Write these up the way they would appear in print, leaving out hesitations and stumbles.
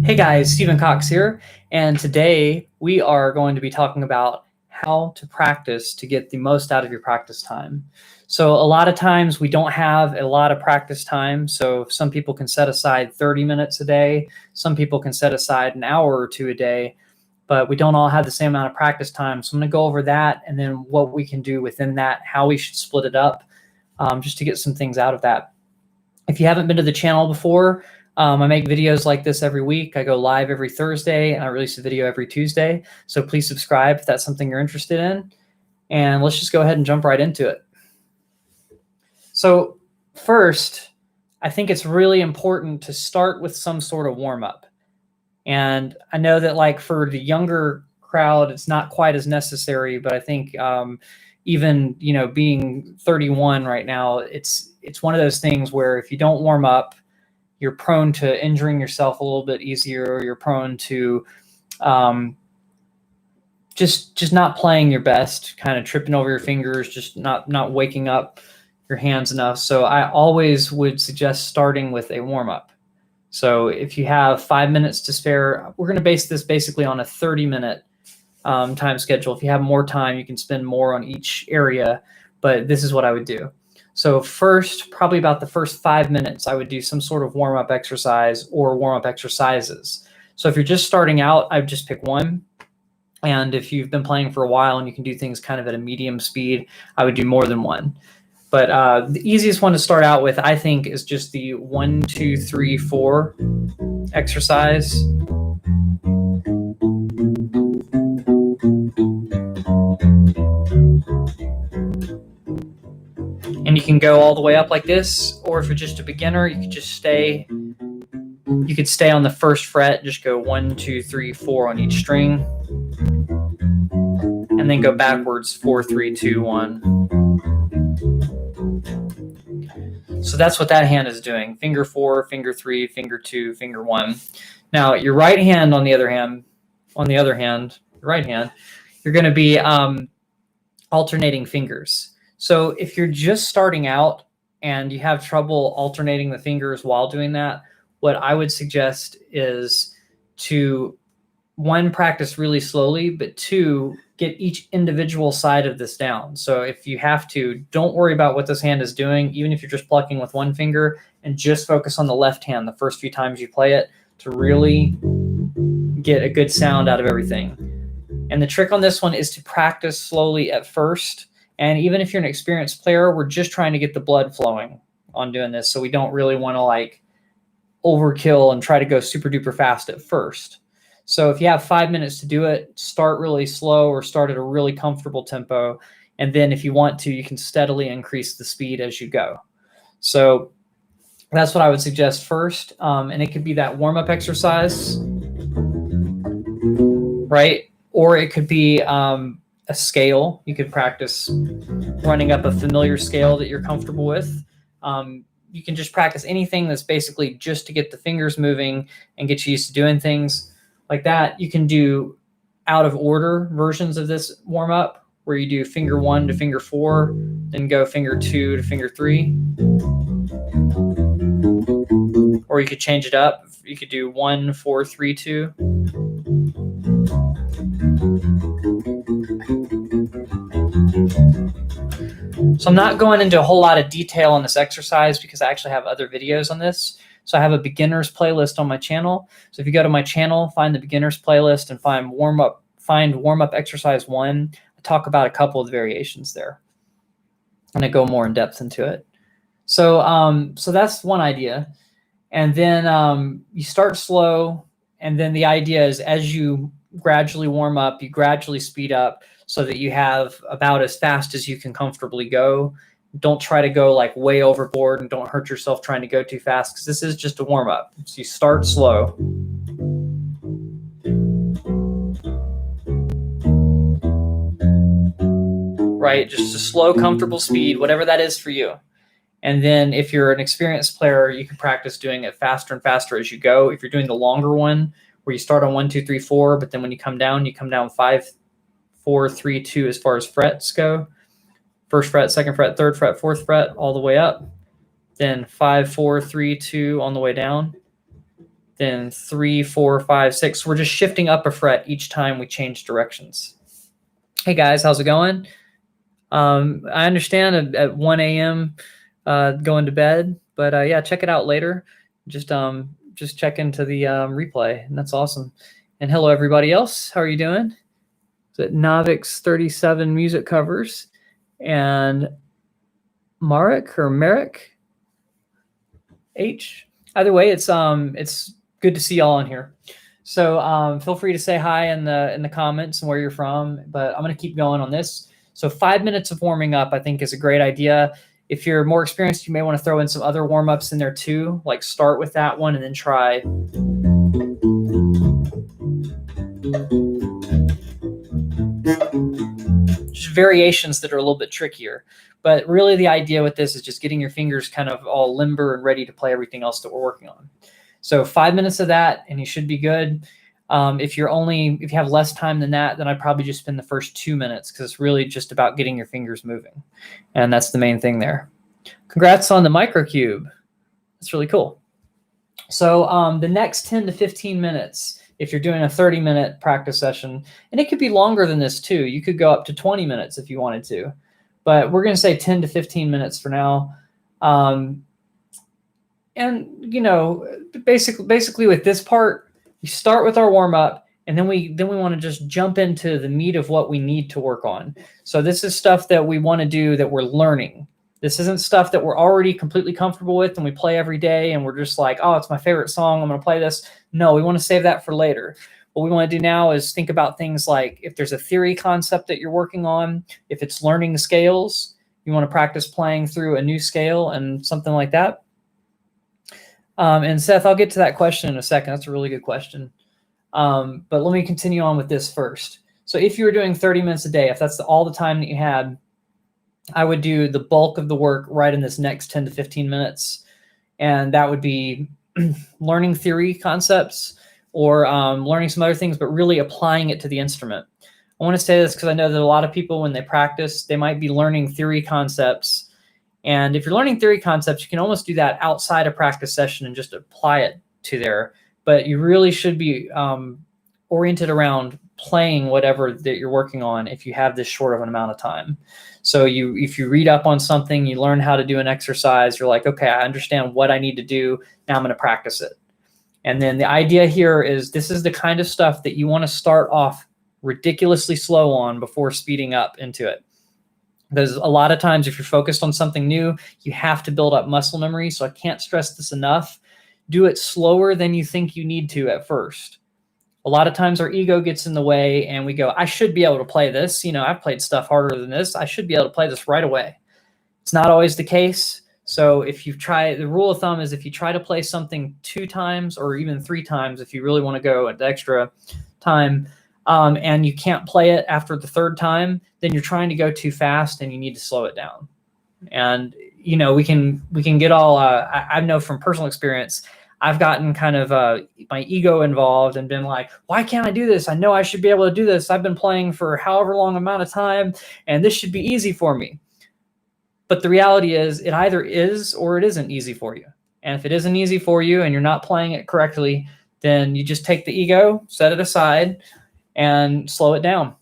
Hey guys, Stephen Cox here, and today we are going to be talking about how to practice to get the most out of your practice time. So a lot of times we don't have a lot of practice time, so some people can set aside 30 minutes a day, some people can set aside an hour or two a day, but we don't all have the same amount of practice time. So I'm going to go over that and then what we can do within that, how we should split it up, just to get some things out of that. If you haven't been to the channel before, I make videos like this every week. I go live every Thursday and I release a video every Tuesday. So please subscribe if that's something you're interested in. And let's just go ahead and jump right into it. So first, I think it's really important to start with some sort of warm up. And I know that like for the younger crowd, it's not quite as necessary, but I think even, being 31 right now, it's one of those things where if you don't warm up, you're prone to injuring yourself a little bit easier. You're prone to just not playing your best, kind of tripping over your fingers, just not waking up your hands enough. So I always would suggest starting with a warm-up. So if you have 5 minutes to spare, we're going to base this basically on a 30-minute time schedule. If you have more time, you can spend more on each area, but this is what I would do. So first, probably about the first 5 minutes, I would do some sort of warm-up exercise or warm-up exercises. So if you're just starting out, I would just pick one. And if you've been playing for a while and you can do things kind of at a medium speed, I would do more than one. But the easiest one to start out with, I think, is just the 1, 2, 3, 4 exercise. And you can go all the way up like this, or if you're just a beginner, you could just stay. You could stay on the first fret, just go 1, 2, 3, 4 on each string, and then go backwards 4, 3, 2, 1. So that's what that hand is doing: finger 4, finger 3, finger 2, finger 1. Now your right hand, on the other hand, your right hand, you're going to be alternating fingers. So if you're just starting out and you have trouble alternating the fingers while doing that, what I would suggest is to, 1, practice really slowly, but 2, get each individual side of this down. So if you have to, don't worry about what this hand is doing, even if you're just plucking with one finger, and just focus on the left hand the first few times you play it to really get a good sound out of everything. And the trick on this one is to practice slowly at first. And even if you're an experienced player, we're just trying to get the blood flowing on doing this. So we don't really want to like overkill and try to go super duper fast at first. So if you have 5 minutes to do it, start really slow or start at a really comfortable tempo. And then if you want to, you can steadily increase the speed as you go. So that's what I would suggest first. And it could be that warm-up exercise, right? Or it could be a scale. You could practice running up a familiar scale that you're comfortable with. You can just practice anything that's basically just to get the fingers moving and get you used to doing things like that. You can do out of order versions of this warm up where you do finger 1 to finger 4, then go finger 2 to finger 3. Or you could change it up. You could do 1, 4, 3, 2. So I'm not going into a whole lot of detail on this exercise because I actually have other videos on this. So I have a beginners playlist on my channel. So if you go to my channel, find the beginners playlist and find warm up exercise 1. I talk about a couple of the variations there, and I go more in depth into it. So so that's one idea. And then you start slow, and then the idea is as you gradually warm up, you gradually speed up so that you have about as fast as you can comfortably go. Don't try to go like way overboard, and don't hurt yourself trying to go too fast because this is just a warm up. So you start slow. Right? Just a slow, comfortable speed, whatever that is for you. And then if you're an experienced player, you can practice doing it faster and faster as you go. If you're doing the longer one where you start on 1, 2, 3, 4, but then when you come down 5, 4, 3, 2 as far as frets go. First fret, second fret, third fret, fourth fret, all the way up. then 5, 4, 3, 2 on the way down, then 3, 4, 5, 6. We're just shifting up a fret each time we change directions. Hey guys, how's it going? I understand at 1 a.m. Going to bed, but yeah, check it out later. Just check into the replay, and that's awesome. And hello everybody else, how are you doing? Is it Navix 37 music covers and Marek or Merrick H? Either way, it's good to see y'all in here. So feel free to say hi in the comments and where you're from, but I'm going to keep going on this. So 5 minutes of warming up, I think, is a great idea. If you're more experienced, you may want to throw in some other warm-ups in there too, like start with that one and then try. Just variations that are a little bit trickier. But really the idea with this is just getting your fingers kind of all limber and ready to play everything else that we're working on. So 5 minutes of that and you should be good. If you have less time than that, then I'd probably just spend the first 2 minutes because it's really just about getting your fingers moving. And that's the main thing there. Congrats on the microcube. That's really cool. So the next 10 to 15 minutes, if you're doing a 30-minute practice session, and it could be longer than this too. You could go up to 20 minutes if you wanted to. But we're going to say 10 to 15 minutes for now. And, you know, basically with this part, you start with our warm-up, and then we want to just jump into the meat of what we need to work on. So this is stuff that we want to do that we're learning. This isn't stuff that we're already completely comfortable with and we play every day and we're just like, oh, it's my favorite song, I'm going to play this. No, we want to save that for later. What we want to do now is think about things like if there's a theory concept that you're working on, if it's learning scales, you want to practice playing through a new scale and something like that. And Seth, I'll get to that question in a second. That's a really good question. But let me continue on with this first. So if you were doing 30 minutes a day, if that's all the time that you had, I would do the bulk of the work right in this next 10 to 15 minutes. And that would be learning theory concepts or learning some other things, but really applying it to the instrument. I want to say this because I know that a lot of people, when they practice, they might be learning theory concepts. And if you're learning theory concepts, you can almost do that outside a practice session and just apply it to there. But you really should be oriented around playing whatever that you're working on if you have this short of an amount of time. So if you read up on something, you learn how to do an exercise, you're like, okay, I understand what I need to do. Now I'm going to practice it. And then the idea here is this is the kind of stuff that you want to start off ridiculously slow on before speeding up into it. Because a lot of times if you're focused on something new, you have to build up muscle memory. So I can't stress this enough. Do it slower than you think you need to at first. A lot of times our ego gets in the way and we go, I should be able to play this. You know, I've played stuff harder than this. I should be able to play this right away. It's not always the case. So if you try, the rule of thumb is if you try to play something 2 times or even 3 times, if you really want to go at the extra time, and you can't play it after the 3rd time, then you're trying to go too fast and you need to slow it down. And, you know, we can get all, I know from personal experience, I've gotten kind of my ego involved and been like, why can't I do this? I know I should be able to do this. I've been playing for however long amount of time and this should be easy for me. But the reality is it either is or it isn't easy for you. And if it isn't easy for you and you're not playing it correctly, then you just take the ego, set it aside, and slow it down.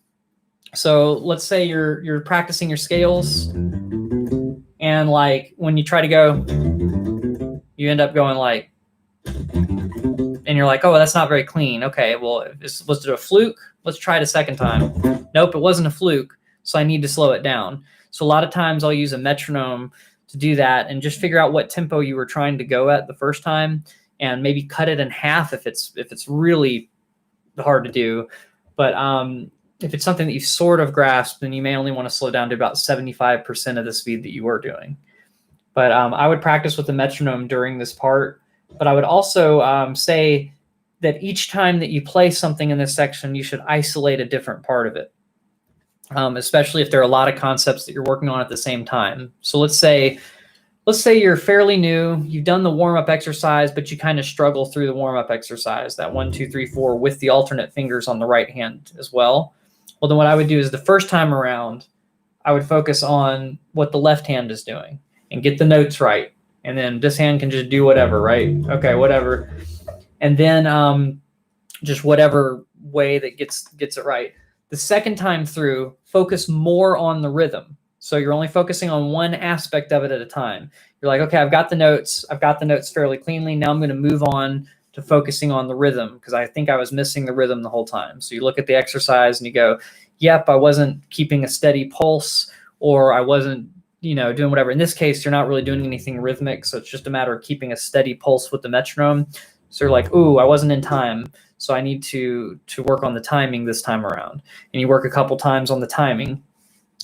So let's say you're practicing your scales, and like when you try to go, you end up going like, and you're like, oh, that's not very clean. Okay, well, was it a fluke? Let's try it a second time. Nope, it wasn't a fluke, so I need to slow it down. So a lot of times I'll use a metronome to do that and just figure out what tempo you were trying to go at the first time and maybe cut it in half if it's really hard to do. But if it's something that you've sort of grasped, then you may only want to slow down to about 75% of the speed that you were doing. But I would practice with the metronome during this part. But I would also say that each time that you play something in this section, you should isolate a different part of it, especially if there are a lot of concepts that you're working on at the same time. So let's say you're fairly new, you've done the warm-up exercise, but you kind of struggle through the warm-up exercise, that 1, 2, 3, 4 with the alternate fingers on the right hand as well. Well, then what I would do is the first time around, I would focus on what the left hand is doing and get the notes right. And then this hand can just do whatever, right? Okay, whatever. And then just whatever way that gets it right. The second time through, focus more on the rhythm. So you're only focusing on one aspect of it at a time. You're like, okay, I've got the notes fairly cleanly. Now I'm going to move on to focusing on the rhythm because I think I was missing the rhythm the whole time. So you look at the exercise and you go, yep, I wasn't keeping a steady pulse, or I wasn't, doing whatever. In this case, you're not really doing anything rhythmic. So it's just a matter of keeping a steady pulse with the metronome. So you're like, ooh, I wasn't in time. So I need to work on the timing this time around. And you work a couple times on the timing.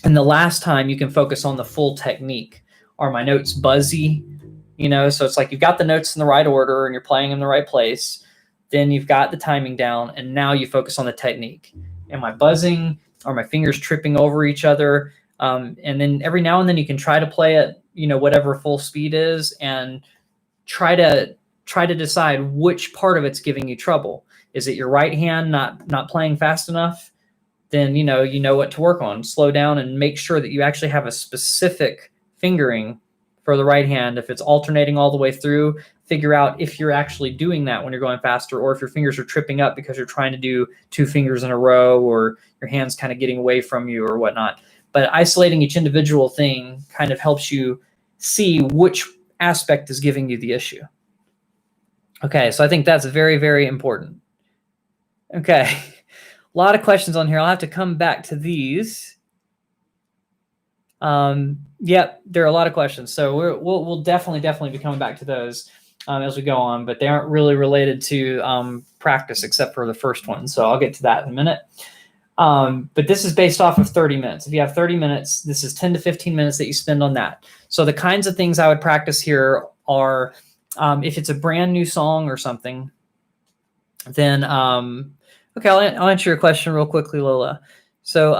And the last time you can focus on the full technique. Are my notes buzzy? So it's like you've got the notes in the right order and you're playing in the right place. Then you've got the timing down and now you focus on the technique. Am I buzzing? Are my fingers tripping over each other? And then every now and then you can try to play at, whatever full speed is and try to decide which part of it's giving you trouble. Is it your right hand not playing fast enough? Then you know what to work on. Slow down and make sure that you actually have a specific fingering for the right hand. If it's alternating all the way through, figure out if you're actually doing that when you're going faster, or if your fingers are tripping up because you're trying to do 2 fingers in a row, or your hand's kind of getting away from you or whatnot. But isolating each individual thing kind of helps you see which aspect is giving you the issue. Okay, so I think that's very, very important. Okay, a lot of questions on here. I'll have to come back to these. Yep, there are a lot of questions. So we'll definitely be coming back to those as we go on, but they aren't really related to practice except for the first one. So I'll get to that in a minute. But this is based off of 30 minutes. If you have 30 minutes, this is 10 to 15 minutes that you spend on that. So the kinds of things I would practice here are, if it's a brand new song or something, then, okay, I'll answer your question real quickly, Lola. So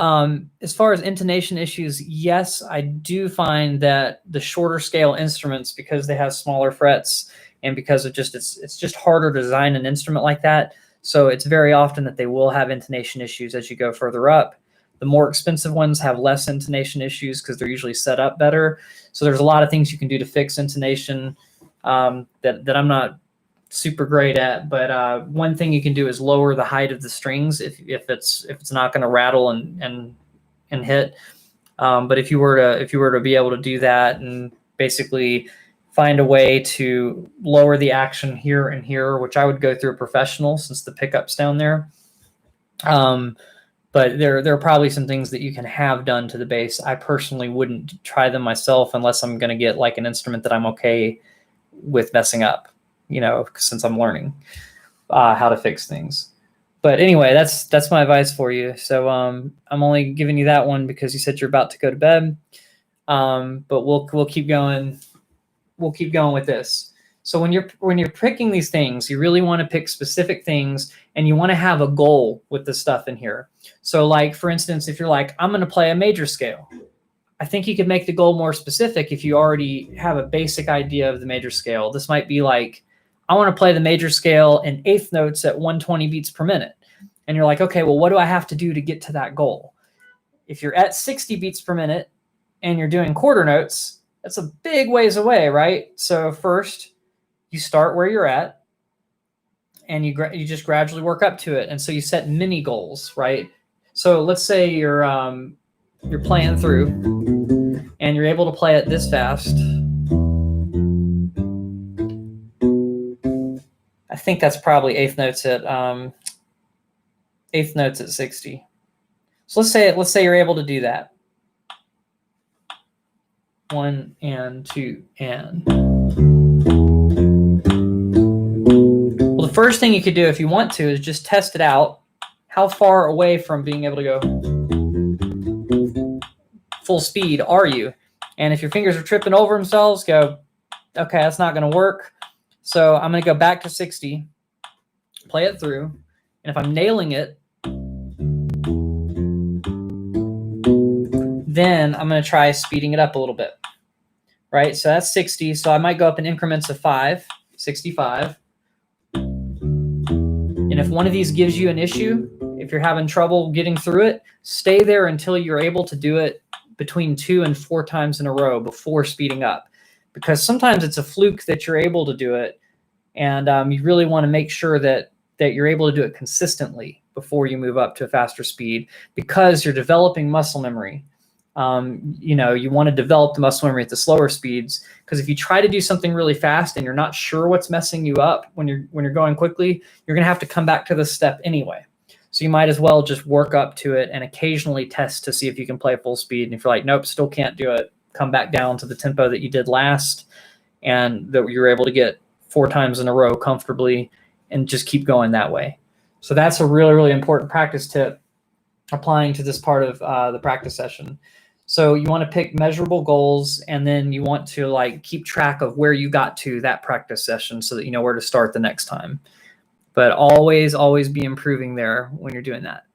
as far as intonation issues, yes, I do find that the shorter scale instruments, because they have smaller frets and because of it's just harder to design an instrument like that. So it's very often that they will have intonation issues as you go further up. The more expensive ones have less intonation issues because they're usually set up better. So there's a lot of things you can do to fix intonation that I'm not super great at. But one thing you can do is lower the height of the strings if it's not going to rattle and hit. But if you were to be able to do that and basically find a way to lower the action here and here, which I would go through a professional since the pickup's down there. But there are probably some things that you can have done to the bass. I personally wouldn't try them myself unless I'm going to get like an instrument that I'm okay with messing up, since I'm learning how to fix things. But anyway, that's my advice for you. So I'm only giving you that one because you said you're about to go to bed. But we'll keep going. We'll keep going with this. So when you're picking these things, you really want to pick specific things and you want to have a goal with the stuff in here. So like, for instance, if you're like, I'm going to play a major scale, I think you could make the goal more specific if you already have a basic idea of the major scale. This might be like, I want to play the major scale in eighth notes at 120 beats per minute. And you're like, okay, well, what do I have to do to get to that goal? If you're at 60 beats per minute and you're doing quarter notes, that's a big ways away, right? So first, you start where you're at, and you just gradually work up to it. And so you set mini goals, right? So let's say you're playing through, and you're able to play it this fast. I think that's probably eighth notes at 60. So let's say you're able to do that. 1 and 2 and. Well, the first thing you could do if you want to is just test it out. How far away from being able to go full speed are you? And if your fingers are tripping over themselves, go, okay, that's not going to work. So I'm going to go back to 60, play it through. And if I'm nailing it, then I'm going to try speeding it up a little bit, right? So that's 60. So I might go up in increments of 5, 65. And if one of these gives you an issue, if you're having trouble getting through it, stay there until you're able to do it between 2 and 4 times in a row before speeding up. because sometimes it's a fluke that you're able to do it. And you really want to make sure that you're able to do it consistently before you move up to a faster speed, because you're developing muscle memory. You want to develop the muscle memory at the slower speeds, because if you try to do something really fast and you're not sure what's messing you up when you're going quickly, you're going to have to come back to this step anyway. So you might as well just work up to it and occasionally test to see if you can play full speed. And if you're like, nope, still can't do it, come back down to the tempo that you did last and that you were able to get 4 times in a row comfortably, and just keep going that way. So that's a really, really important practice tip applying to this part of the practice session. So you want to pick measurable goals, and then you want to like keep track of where you got to that practice session so that you know where to start the next time. But always, always be improving there when you're doing that.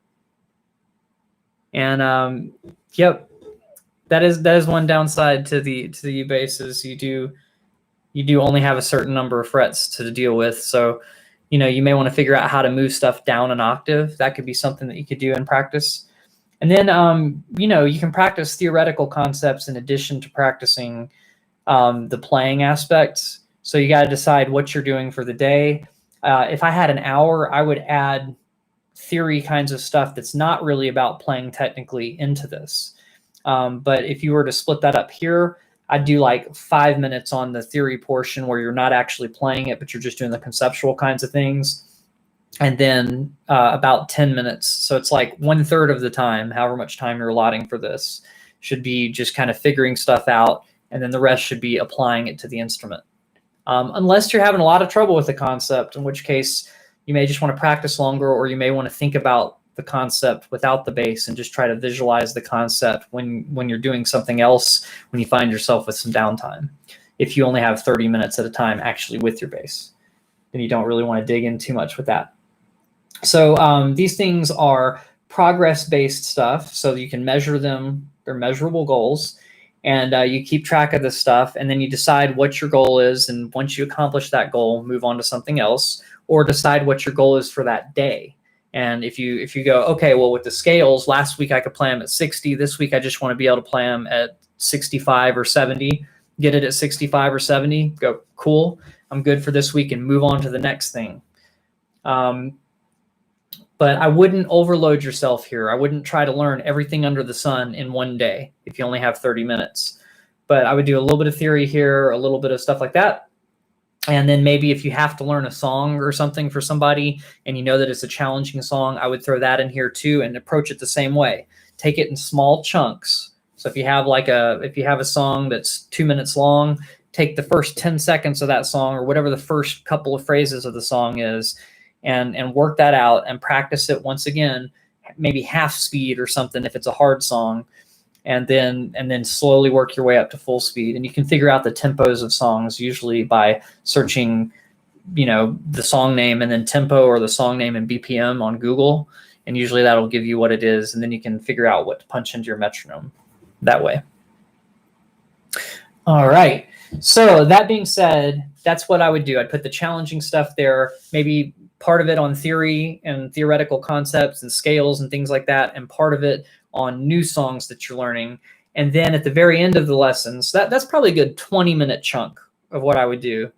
And yep, that is one downside to the U bass, is you do only have a certain number of frets to deal with. So you may want to figure out how to move stuff down an octave. That could be something that you could do in practice. And then, you can practice theoretical concepts in addition to practicing the playing aspects. So you got to decide what you're doing for the day. If I had an hour, I would add theory kinds of stuff that's not really about playing technically into this. But if you were to split that up here, I'd do like 5 minutes on the theory portion where you're not actually playing it, but you're just doing the conceptual kinds of things. And then about 10 minutes. So it's like 1/3 of the time, however much time you're allotting for this, should be just kind of figuring stuff out. And then the rest should be applying it to the instrument. Unless you're having a lot of trouble with the concept, in which case you may just want to practice longer, or you may want to think about the concept without the bass and just try to visualize the concept when you're doing something else, when you find yourself with some downtime. If you only have 30 minutes at a time actually with your bass, then you don't really want to dig in too much with that. So these things are progress-based stuff, so you can measure them. They're measurable goals. And you keep track of this stuff, and then you decide what your goal is. And once you accomplish that goal, move on to something else, or decide what your goal is for that day. And if you go, okay, well, with the scales, last week I could play them at 60. This week I just want to be able to play them at 65 or 70. Get it at 65 or 70. Go, cool. I'm good for this week, and move on to the next thing. But I wouldn't overload yourself here. I wouldn't try to learn everything under the sun in one day if you only have 30 minutes. But I would do a little bit of theory here, a little bit of stuff like that. And then maybe if you have to learn a song or something for somebody and you know that it's a challenging song, I would throw that in here too and approach it the same way. Take it in small chunks. So if you have a song that's 2 minutes long, take the first 10 seconds of that song, or whatever the first couple of phrases of the song is, and work that out and practice it once again, maybe half speed or something if it's a hard song, and then slowly work your way up to full speed. And you can figure out the tempos of songs usually by searching, the song name and then tempo, or the song name and BPM on Google. And usually that'll give you what it is. And then you can figure out what to punch into your metronome that way. All right. So that being said, that's what I would do. I'd put the challenging stuff there, maybe part of it on theory and theoretical concepts and scales and things like that, and part of it on new songs that you're learning. And then at the very end of the lessons, that's probably a good 20-minute chunk of what I would do.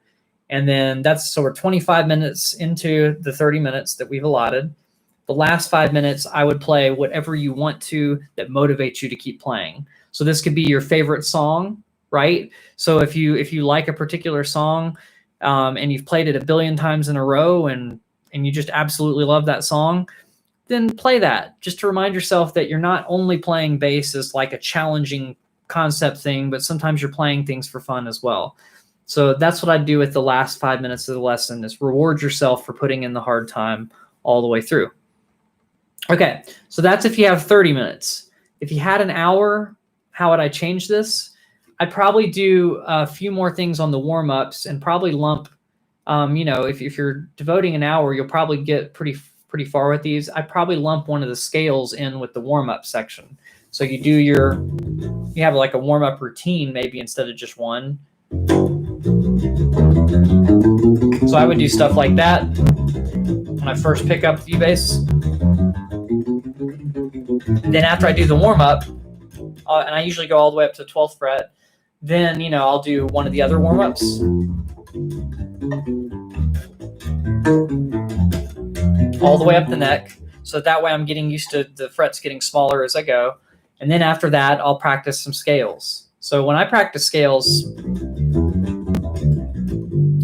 And then so we're 25 minutes into the 30 minutes that we've allotted. The last 5 minutes, I would play whatever you want to that motivates you to keep playing. So this could be your favorite song, right? So if you like a particular song and you've played it a billion times in a row and you just absolutely love that song, then play that, just to remind yourself that you're not only playing bass as like a challenging concept thing, but sometimes you're playing things for fun as well. So that's what I'd do with the last 5 minutes of the lesson, is reward yourself for putting in the hard time all the way through. Okay, so that's if you have 30 minutes. If you had an hour, how would I change this? I'd probably do a few more things on the warm-ups and probably lump, if you're devoting an hour, you'll probably get pretty far with these. I'd probably lump one of the scales in with the warm-up section. So you have like a warm-up routine maybe instead of just one. So I would do stuff like that when I first pick up the U-bass. Then after I do the warm-up, and I usually go all the way up to 12th fret, Then, I'll do one of the other warm-ups. All the way up the neck. So that way I'm getting used to the frets getting smaller as I go. And then after that, I'll practice some scales. So when I practice scales,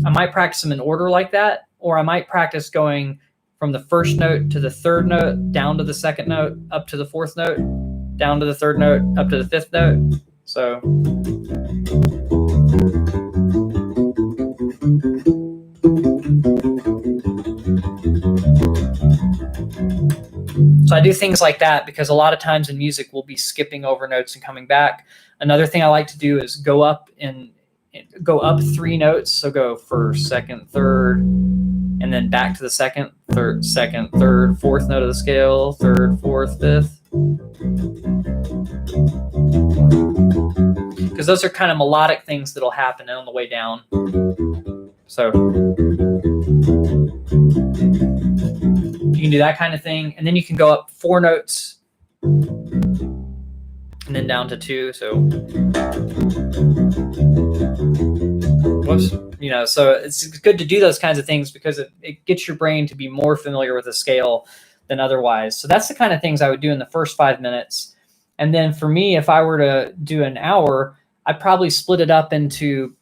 I might practice them in order like that, or I might practice going from the first note to the third note, down to the second note, up to the fourth note, down to the third note, up to the fifth note. So I do things like that because a lot of times in music we'll be skipping over notes and coming back. Another thing I like to do is go up 3 notes. So go first, second, third, and then back to the second, third, fourth note of the scale, third, fourth, fifth. Because those are kind of melodic things that'll happen on the way down. So you can do that kind of thing. And then you can go up 4 notes and then down to 2. So whoops. So it's good to do those kinds of things because it gets your brain to be more familiar with a scale than otherwise. So that's the kind of things I would do in the first 5 minutes. And then for me, if I were to do an hour, I'd probably split it up into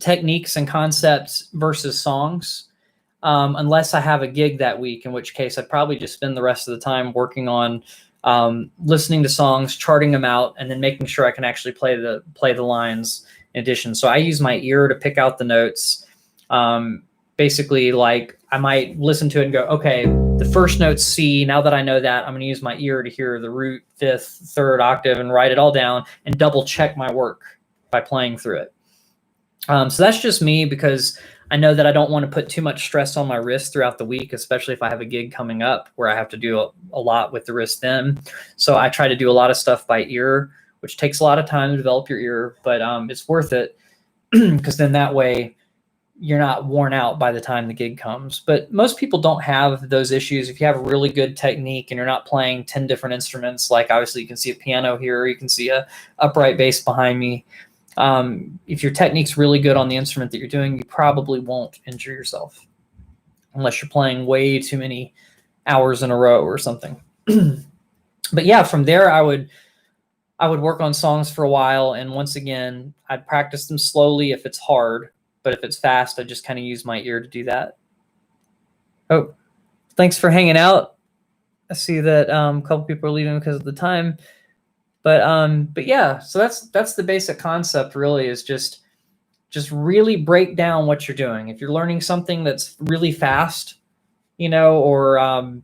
techniques and concepts versus songs, unless I have a gig that week, in which case I'd probably just spend the rest of the time working on listening to songs, charting them out, and then making sure I can actually play the lines in addition. So I use my ear to pick out the notes. Basically, like I might listen to it and go, okay, the first note's C. Now that I know that, I'm going to use my ear to hear the root, fifth, third octave and write it all down and double check my work by playing through it. So that's just me because I know that I don't want to put too much stress on my wrist throughout the week, especially if I have a gig coming up where I have to do a lot with the wrist then. So I try to do a lot of stuff by ear, which takes a lot of time to develop your ear, but it's worth it because then that way you're not worn out by the time the gig comes. But most people don't have those issues. If you have a really good technique and you're not playing 10 different instruments, like obviously you can see a piano here, you can see a upright bass behind me. If your technique's really good on the instrument that you're doing, you probably won't injure yourself unless you're playing way too many hours in a row or something. But yeah, from there I would work on songs for a while. And once again, I'd practice them slowly if it's hard, but if it's fast, I just kind of use my ear to do that. Oh, thanks for hanging out. I see that a couple people are leaving because of the time. But yeah, so that's the basic concept really, is just really break down what you're doing. If you're learning something that's really fast, or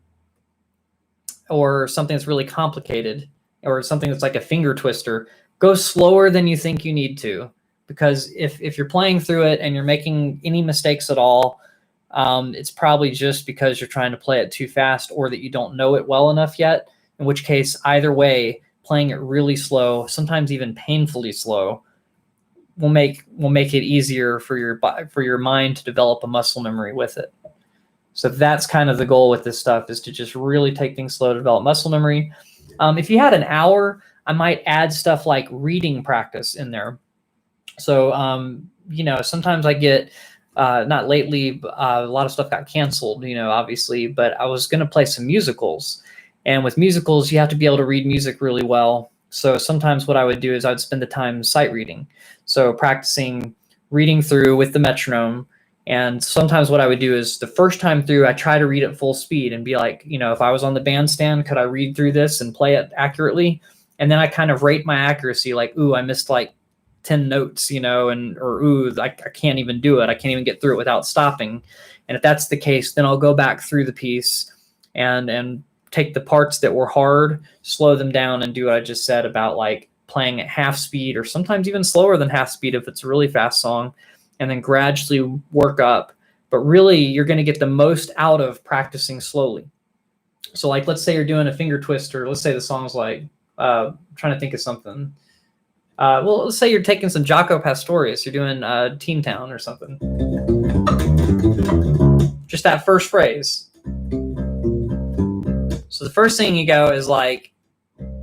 something that's really complicated, or something that's like a finger twister, go slower than you think you need to. Because if you're playing through it and you're making any mistakes at all, it's probably just because you're trying to play it too fast or that you don't know it well enough yet, in which case, either way, playing it really slow, sometimes even painfully slow, will make it easier for your mind to develop a muscle memory with it. So that's kind of the goal with this stuff, is to just really take things slow to develop muscle memory. If you had an hour, I might add stuff like reading practice in there. So, sometimes I get, not lately, a lot of stuff got canceled, obviously, but I was going to play some musicals. And with musicals, you have to be able to read music really well. So sometimes what I would do is I'd spend the time sight reading. So practicing reading through with the metronome. And sometimes what I would do is the first time through, I try to read at full speed and be like, if I was on the bandstand, could I read through this and play it accurately? And then I kind of rate my accuracy, like, ooh, I missed like 10 notes, or ooh, I can't even do it. I can't even get through it without stopping. And if that's the case, then I'll go back through the piece and take the parts that were hard, slow them down, and do what I just said about like playing at half speed, or sometimes even slower than half speed if it's a really fast song, and then gradually work up. But really, you're going to get the most out of practicing slowly. So like, let's say you're doing a finger twister. Let's say the song's like, I'm trying to think of something. Well, let's say you're taking some Jaco Pastorius. You're doing Teen Town or something. Just that first phrase. So the first thing you go is like,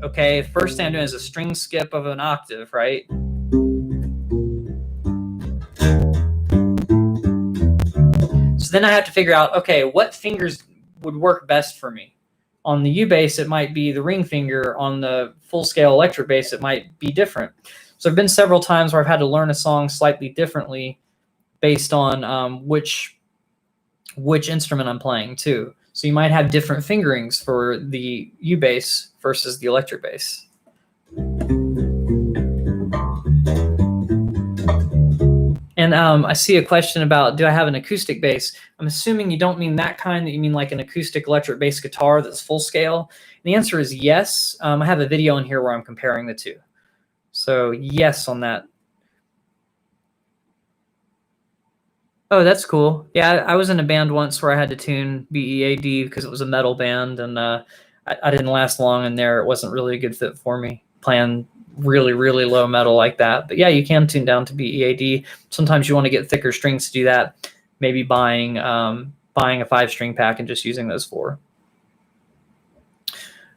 okay, first thing I'm doing is a string skip of an octave, right? So then I have to figure out, okay, what fingers would work best for me. On the U bass, it might be the ring finger. On the full-scale electric bass, it might be different. So there have been several times where I've had to learn a song slightly differently based on which instrument I'm playing too. So you might have different fingerings for the U bass versus the electric bass. And I see a question about, do I have an acoustic bass? I'm assuming you don't mean that kind, that you mean like an acoustic electric bass guitar that's full scale. And the answer is yes. I have a video in here where I'm comparing the two. So yes on that. Oh, that's cool. Yeah, I was in a band once where I had to tune BEAD because it was a metal band, and I didn't last long in there. It wasn't really a good fit for me, playing really, really low metal like that. But yeah, you can tune down to BEAD. Sometimes you want to get thicker strings to do that. Maybe buying a 5-string pack and just using those 4.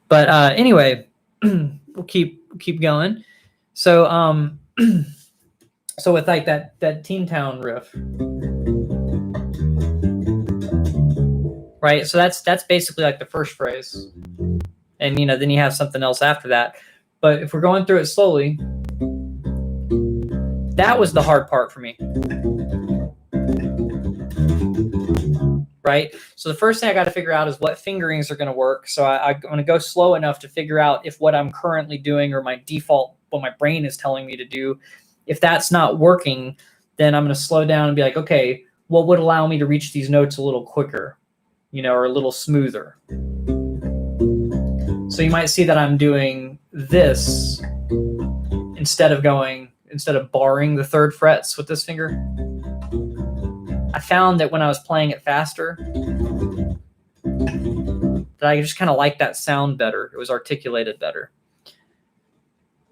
But anyway, we'll keep going. So so with like that Teen Town riff. Right, so that's basically like the first phrase, and then you have something else after that. But if we're going through it slowly, that was the hard part for me. Right, so the first thing I got to figure out is what fingerings are going to work. So I'm going to go slow enough to figure out if what I'm currently doing or my default, what my brain is telling me to do, if that's not working, then I'm going to slow down and be like, okay, what would allow me to reach these notes a little quicker? Or a little smoother. So you might see that I'm doing this instead of barring the 3rd frets with this finger. I found that when I was playing it faster, that I just kind of like that sound better. It was articulated better.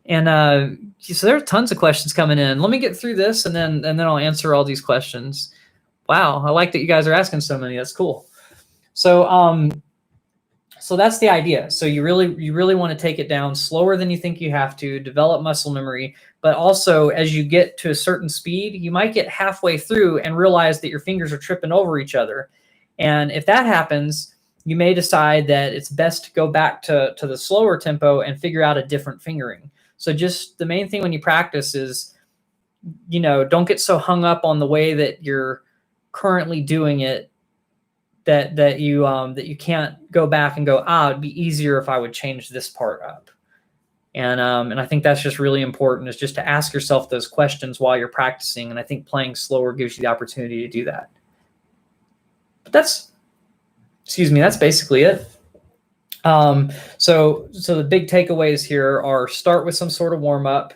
And so there are tons of questions coming in. Let me get through this, and then I'll answer all these questions. Wow, I like that you guys are asking so many. That's cool. So so that's the idea. So you really want to take it down slower than you think you have to, develop muscle memory, but also as you get to a certain speed, you might get halfway through and realize that your fingers are tripping over each other. And if that happens, you may decide that it's best to go back to the slower tempo and figure out a different fingering. So just the main thing when you practice is, don't get so hung up on the way that you're currently doing it that you can't go back and go, it'd be easier if I would change this part up. And I think that's just really important, is just to ask yourself those questions while you're practicing. And I think playing slower gives you the opportunity to do that. But that's basically it. So the big takeaways here are: start with some sort of warm up,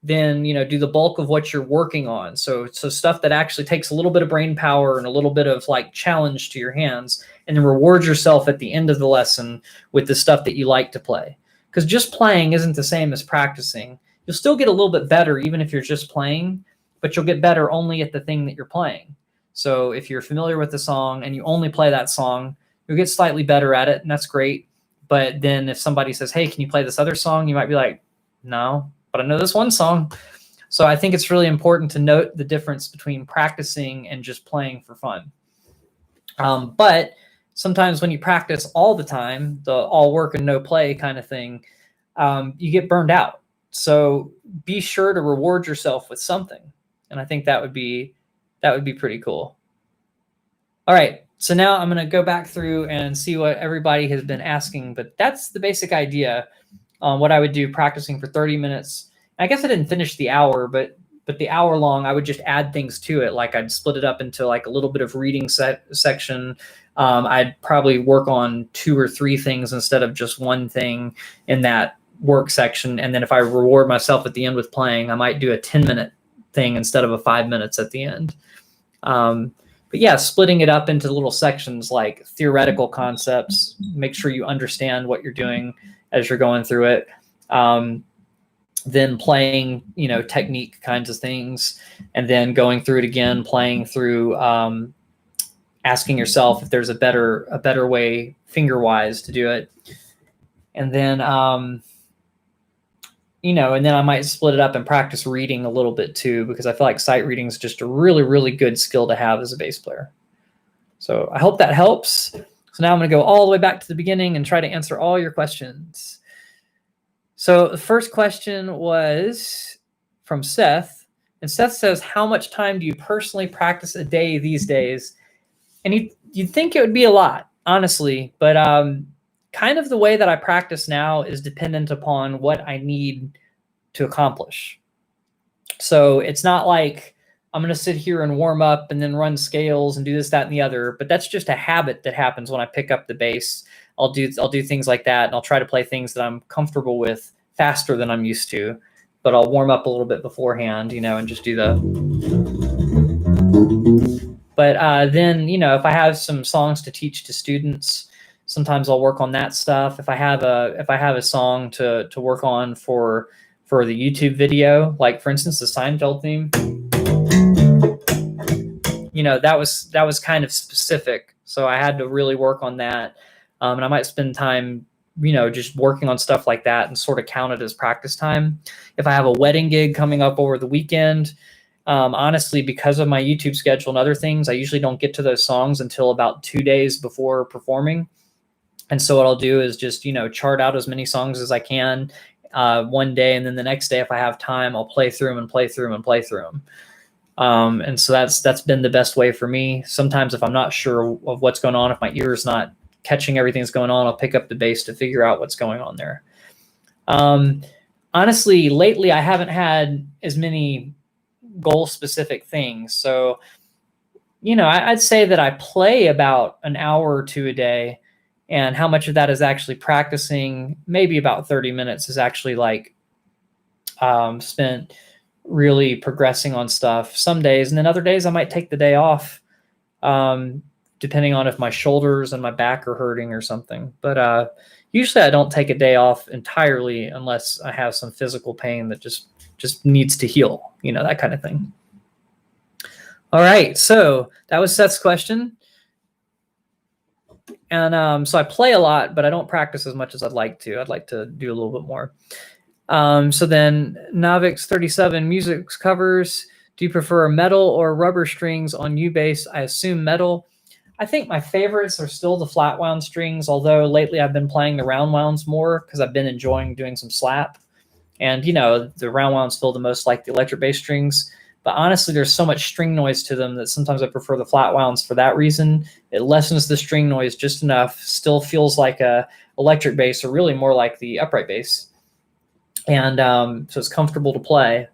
then do the bulk of what you're working on. So stuff that actually takes a little bit of brain power and a little bit of like challenge to your hands, and then reward yourself at the end of the lesson with the stuff that you like to play. Because just playing isn't the same as practicing. You'll still get a little bit better even if you're just playing, but you'll get better only at the thing that you're playing. So if you're familiar with the song and you only play that song, you'll get slightly better at it, and that's great. But then if somebody says, hey, can you play this other song? You might be like, no, but I know this one song. So I think it's really important to note the difference between practicing and just playing for fun. But sometimes when you practice all the time, the all work and no play kind of thing, you get burned out. So be sure to reward yourself with something. And I think that would be pretty cool. All right. So now I'm going to go back through and see what everybody has been asking, but that's the basic idea on what I would do practicing for 30 minutes. I guess I didn't finish the hour, but the hour long, I would just add things to it. Like I'd split it up into like a little bit of reading section. I'd probably work on 2 or 3 things instead of just one thing in that work section. And then if I reward myself at the end with playing, I might do a 10-minute thing instead of a 5 minutes at the end. But yeah, splitting it up into little sections like theoretical concepts, make sure you understand what you're doing as you're going through it. Then playing, technique kinds of things, and then going through it again, playing through, asking yourself if there's a better way finger-wise to do it. And then, and then I might split it up and practice reading a little bit too, because I feel like sight reading is just a really, really good skill to have as a bass player. So I hope that helps. So now I'm going to go all the way back to the beginning and try to answer all your questions. So the first question was from Seth. And Seth says, how much time do you personally practice a day these days? And you'd think it would be a lot, honestly. But kind of the way that I practice now is dependent upon what I need to accomplish. So it's not like I'm going to sit here and warm up and then run scales and do this, that, and the other. But that's just a habit that happens when I pick up the bass. I'll do things like that, and I'll try to play things that I'm comfortable with faster than I'm used to. But I'll warm up a little bit beforehand, and just do the. But then, if I have some songs to teach to students, sometimes I'll work on that stuff. If I have a song to work on for the YouTube video, like for instance the Seinfeld theme. That was kind of specific, so I had to really work on that, and I might spend time, just working on stuff like that and sort of count it as practice time. If I have a wedding gig coming up over the weekend, honestly, because of my YouTube schedule and other things, I usually don't get to those songs until about 2 days before performing. And so what I'll do is just, chart out as many songs as I can one day, and then the next day, if I have time, I'll play through them and play through them and play through them. And so that's been the best way for me. Sometimes if I'm not sure of what's going on, if my ear is not catching everything that's going on, I'll pick up the bass to figure out what's going on there. Honestly, lately I haven't had as many goal-specific things. So, I'd say that I play about an hour or two a day, and how much of that is actually practicing, maybe about 30 minutes is actually like spent really progressing on stuff some days. And then other days I might take the day off, depending on if my shoulders and my back are hurting or something. But usually I don't take a day off entirely unless I have some physical pain that just needs to heal, that kind of thing. All right, so that was Seth's question. And so I play a lot, but I don't practice as much as I'd like to. I'd like to do a little bit more. So then Navix37 music covers. Do you prefer metal or rubber strings on U-bass? I assume metal. I think my favorites are still the flat wound strings, although lately I've been playing the round wounds more because I've been enjoying doing some slap. And, the round wounds feel the most like the electric bass strings. But honestly, there's so much string noise to them that sometimes I prefer the flat wounds for that reason. It lessens the string noise just enough, still feels like a electric bass, or really more like the upright bass. And so it's comfortable to play.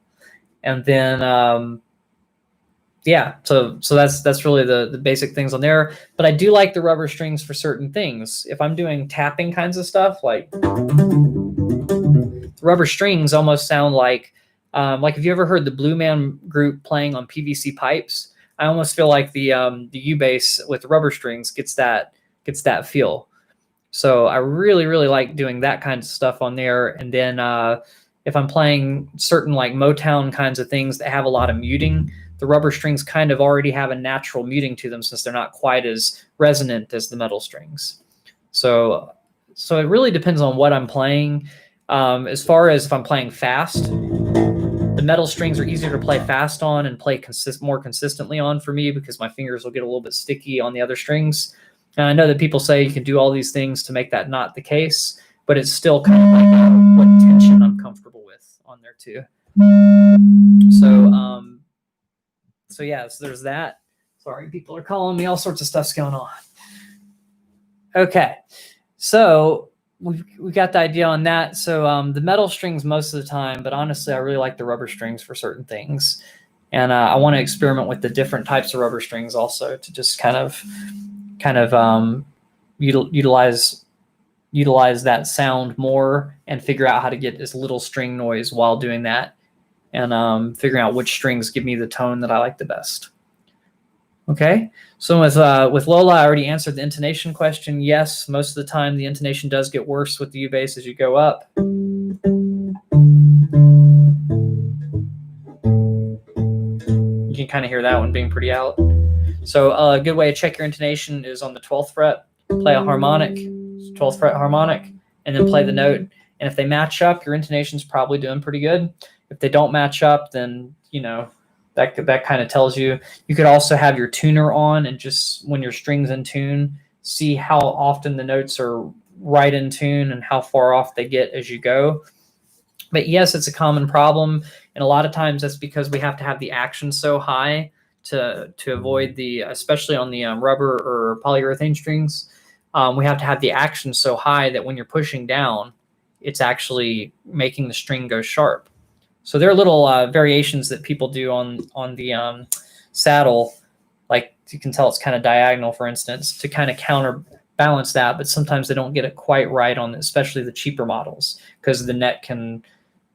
And then, so that's really the basic things on there. But I do like the rubber strings for certain things. If I'm doing tapping kinds of stuff, like the rubber strings almost sound like if you ever heard the Blue Man Group playing on PVC pipes, I almost feel like the U-bass with rubber strings gets that feel. So I really, really like doing that kind of stuff on there. And then if I'm playing certain like Motown kinds of things that have a lot of muting, the rubber strings kind of already have a natural muting to them since they're not quite as resonant as the metal strings. So it really depends on what I'm playing. As far as if I'm playing fast, the metal strings are easier to play fast on and play more consistently on for me because my fingers will get a little bit sticky on the other strings. And I know that people say you can do all these things to make that not the case, but it's still kind of like what tension I'm comfortable with on there too. So there's that. Sorry, people are calling me. All sorts of stuff's going on. Okay, so we got the idea on that. So the metal strings most of the time, but honestly, I really like the rubber strings for certain things. And I want to experiment with the different types of rubber strings also to just kind of utilize that sound more and figure out how to get as little string noise while doing that, and figuring out which strings give me the tone that I like the best. Okay, so with Lola, I already answered the intonation question. Yes, most of the time the intonation does get worse with the U-bass as you go up. You can kind of hear that one being pretty out. So a good way to check your intonation is on the 12th fret, play a harmonic, 12th fret harmonic, and then play the note. And if they match up, your intonation's probably doing pretty good. If they don't match up, then, That kind of tells you. You could also have your tuner on, and just when your string's in tune, see how often the notes are right in tune and how far off they get as you go. But yes, it's a common problem, and a lot of times that's because we have to have the action so high to avoid the, especially on the rubber or polyurethane strings, we have to have the action so high that when you're pushing down, it's actually making the string go sharp. So there are little variations that people do on the saddle, like you can tell it's kind of diagonal, for instance, to kind of counterbalance that. But sometimes they don't get it quite right on, especially the cheaper models, because the net can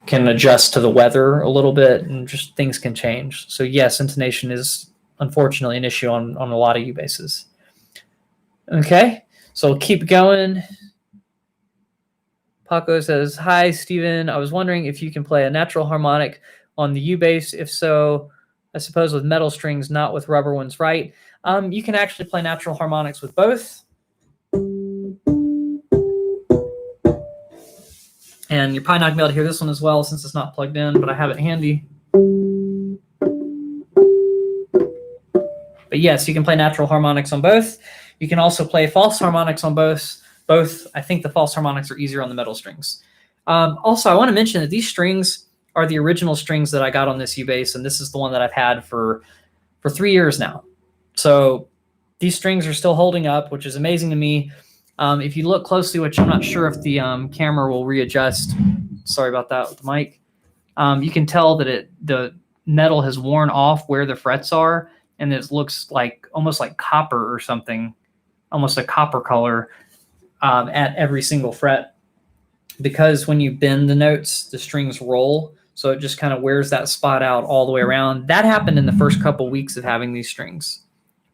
adjust to the weather a little bit, and just things can change. So yes, intonation is unfortunately an issue on a lot of U basses. Okay, so we'll keep going. Paco says, hi, Steven. I was wondering if you can play a natural harmonic on the U bass. If so, I suppose with metal strings, not with rubber ones, right? You can actually play natural harmonics with both. And you're probably not going to be able to hear this one as well since it's not plugged in, but I have it handy. But yes, you can play natural harmonics on both. You can also play false harmonics on both. I think the false harmonics are easier on the metal strings. Also, I want to mention that these strings are the original strings that I got on this U bass, and this is the one that I've had for 3 years now. So these strings are still holding up, which is amazing to me. If you look closely, which I'm not sure if the camera will readjust, sorry about that with the mic, you can tell that the metal has worn off where the frets are, and it looks like almost like copper or something, almost a copper color at every single fret. Because when you bend the notes, the strings roll, so it just kind of wears that spot out all the way around. That happened in the first couple weeks of having these strings.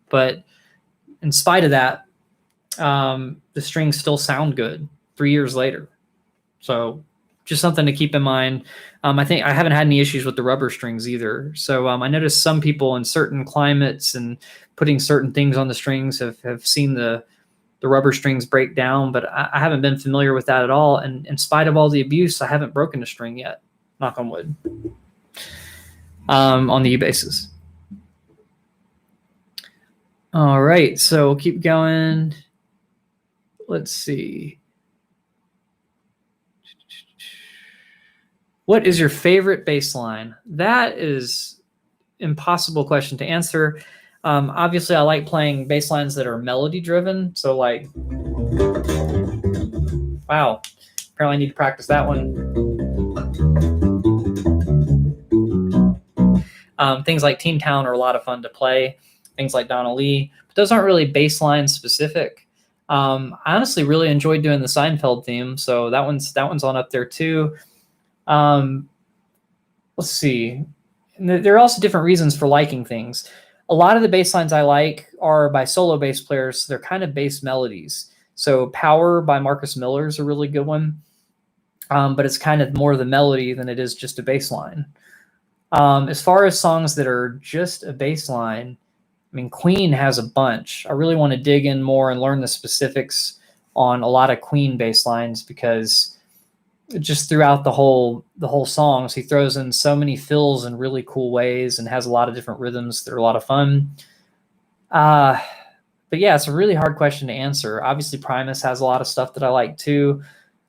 But in spite of that, the strings still sound good 3 years later. So just something to keep in mind. I think I haven't had any issues with the rubber strings either. So I noticed some people in certain climates and putting certain things on the strings have seen the rubber strings break down, but I haven't been familiar with that at all. And in spite of all the abuse, I haven't broken a string yet, knock on wood, on the U basses. All right, so we'll keep going. Let's see. What is your favorite bass line? That is an impossible question to answer. Obviously, I like playing bass lines that are melody driven. So like, wow, apparently I need to practice that one. Things like Teen Town are a lot of fun to play. Things like Donna Lee, but those aren't really bass line specific. I honestly really enjoyed doing the Seinfeld theme, so that one's on up there too. Let's see. And there are also different reasons for liking things. A lot of the bass lines I like are by solo bass players. They're kind of bass melodies. So Power by Marcus Miller is a really good one, but it's kind of more the melody than it is just a bass line. As far as songs that are just a bass line, I mean, Queen has a bunch. I really want to dig in more and learn the specifics on a lot of Queen bass lines, because just throughout the whole songs, he throws in so many fills in really cool ways and has a lot of different rhythms that are a lot of fun. But yeah, it's a really hard question to answer. Obviously, Primus has a lot of stuff that I like too,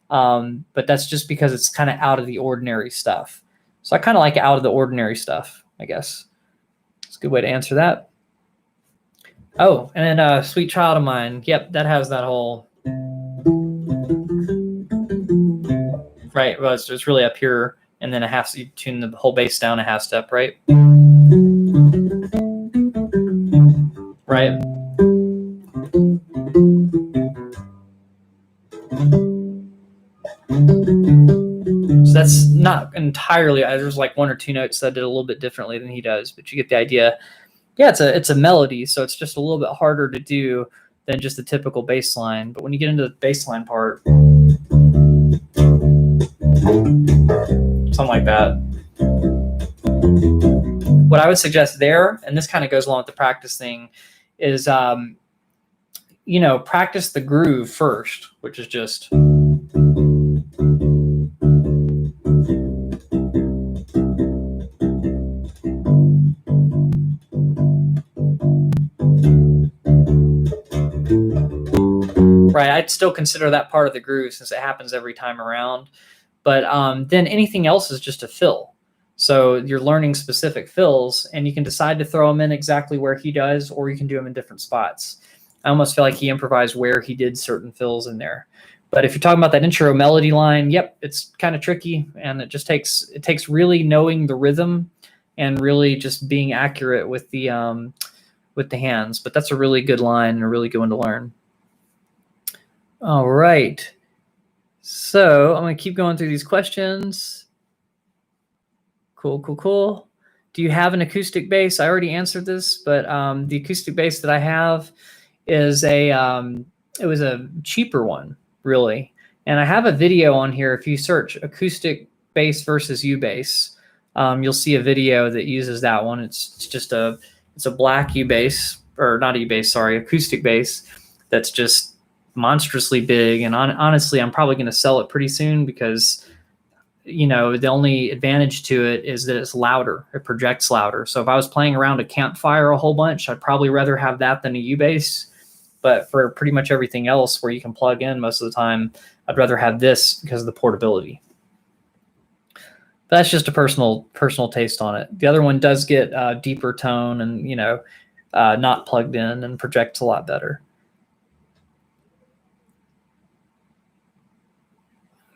but that's just because it's kind of out of the ordinary stuff. So I kind of like out of the ordinary stuff, I guess. It's a good way to answer that. Oh, and then Sweet Child of Mine. Yep, that has that whole... Right, well, it's really up here, and then you tune the whole bass down a half step, right? Right. So that's not entirely, there's like one or two notes that I did a little bit differently than he does, but you get the idea. Yeah, it's a melody, so it's just a little bit harder to do than just a typical bass line. But when you get into the bass line part, something like that. What I would suggest there, and this kind of goes along with the practice thing, is practice the groove first, which is just... right? I'd still consider that part of the groove since it happens every time around. But then anything else is just a fill. So you're learning specific fills, and you can decide to throw them in exactly where he does, or you can do them in different spots. I almost feel like he improvised where he did certain fills in there. But if you're talking about that intro melody line, yep, it's kind of tricky, and it takes really knowing the rhythm and really just being accurate with the hands. But that's a really good line and a really good one to learn. All right. So I'm going to keep going through these questions. Cool. Do you have an acoustic bass? I already answered this, but the acoustic bass that I have is it was a cheaper one, really. And I have a video on here. If you search acoustic bass versus U-bass, you'll see a video that uses that one. It's a black U-bass, or not U-bass, sorry, acoustic bass that's just monstrously big. And honestly, I'm probably going to sell it pretty soon because, you know, the only advantage to it is that it's louder. It projects louder. So if I was playing around a campfire a whole bunch, I'd probably rather have that than a U-bass. But for pretty much everything else where you can plug in most of the time, I'd rather have this because of the portability. But that's just a personal taste on it. The other one does get deeper tone and, you know, not plugged in and projects a lot better.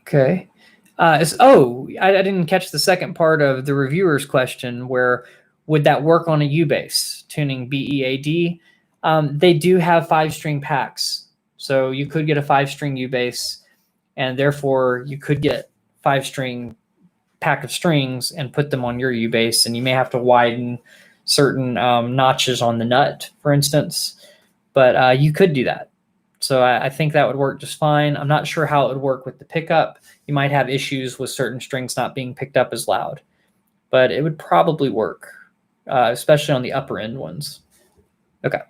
Okay. I didn't catch the second part of the reviewer's question where would that work on a U-bass tuning BEAD? They do have 5-string packs. So you could get a 5-string U-bass, and therefore you could get 5-string pack of strings and put them on your U-bass, and you may have to widen certain notches on the nut, for instance. But you could do that. So I think that would work just fine. I'm not sure how it would work with the pickup. You might have issues with certain strings not being picked up as loud, but it would probably work, especially on the upper end ones. Okay.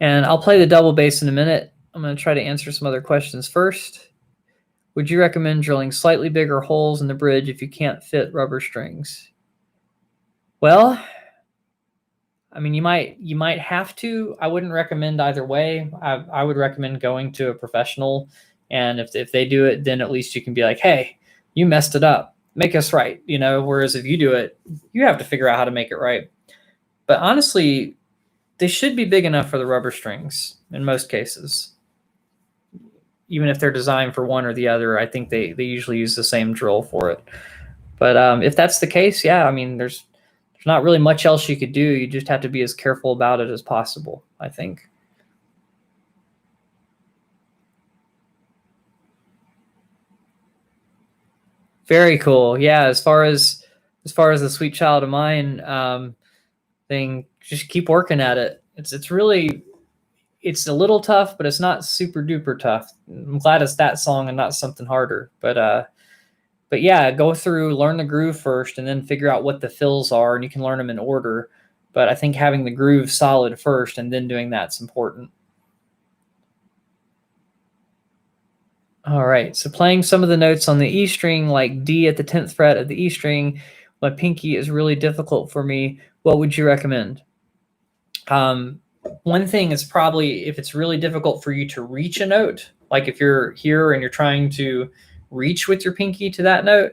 And I'll play the double bass in a minute. I'm going to try to answer some other questions first. Would you recommend drilling slightly bigger holes in the bridge if you can't fit rubber strings? Well, I mean, you might have to. I wouldn't recommend either way. I would recommend going to a professional, and if they do it, then at least you can be like, hey, you messed it up. Make us right, you know. Whereas if you do it, you have to figure out how to make it right. But honestly, they should be big enough for the rubber strings in most cases. Even if they're designed for one or the other, I think they usually use the same drill for it. But if that's the case, yeah, I mean, there's not really much else you could do. You just have to be as careful about it as possible, I think. Very cool. Yeah, as far as the Sweet Child of Mine thing, just keep working at it. It's a little tough, but it's not super duper tough. I'm glad it's that song and not something harder. But yeah, go through, learn the groove first, and then figure out what the fills are, and you can learn them in order. But I think having the groove solid first and then doing that's important. All right, so playing some of the notes on the E string, like D at the 10th fret of the E string, my pinky is really difficult for me. What would you recommend? One thing is probably if it's really difficult for you to reach a note, like if you're here and you're trying to reach with your pinky to that note,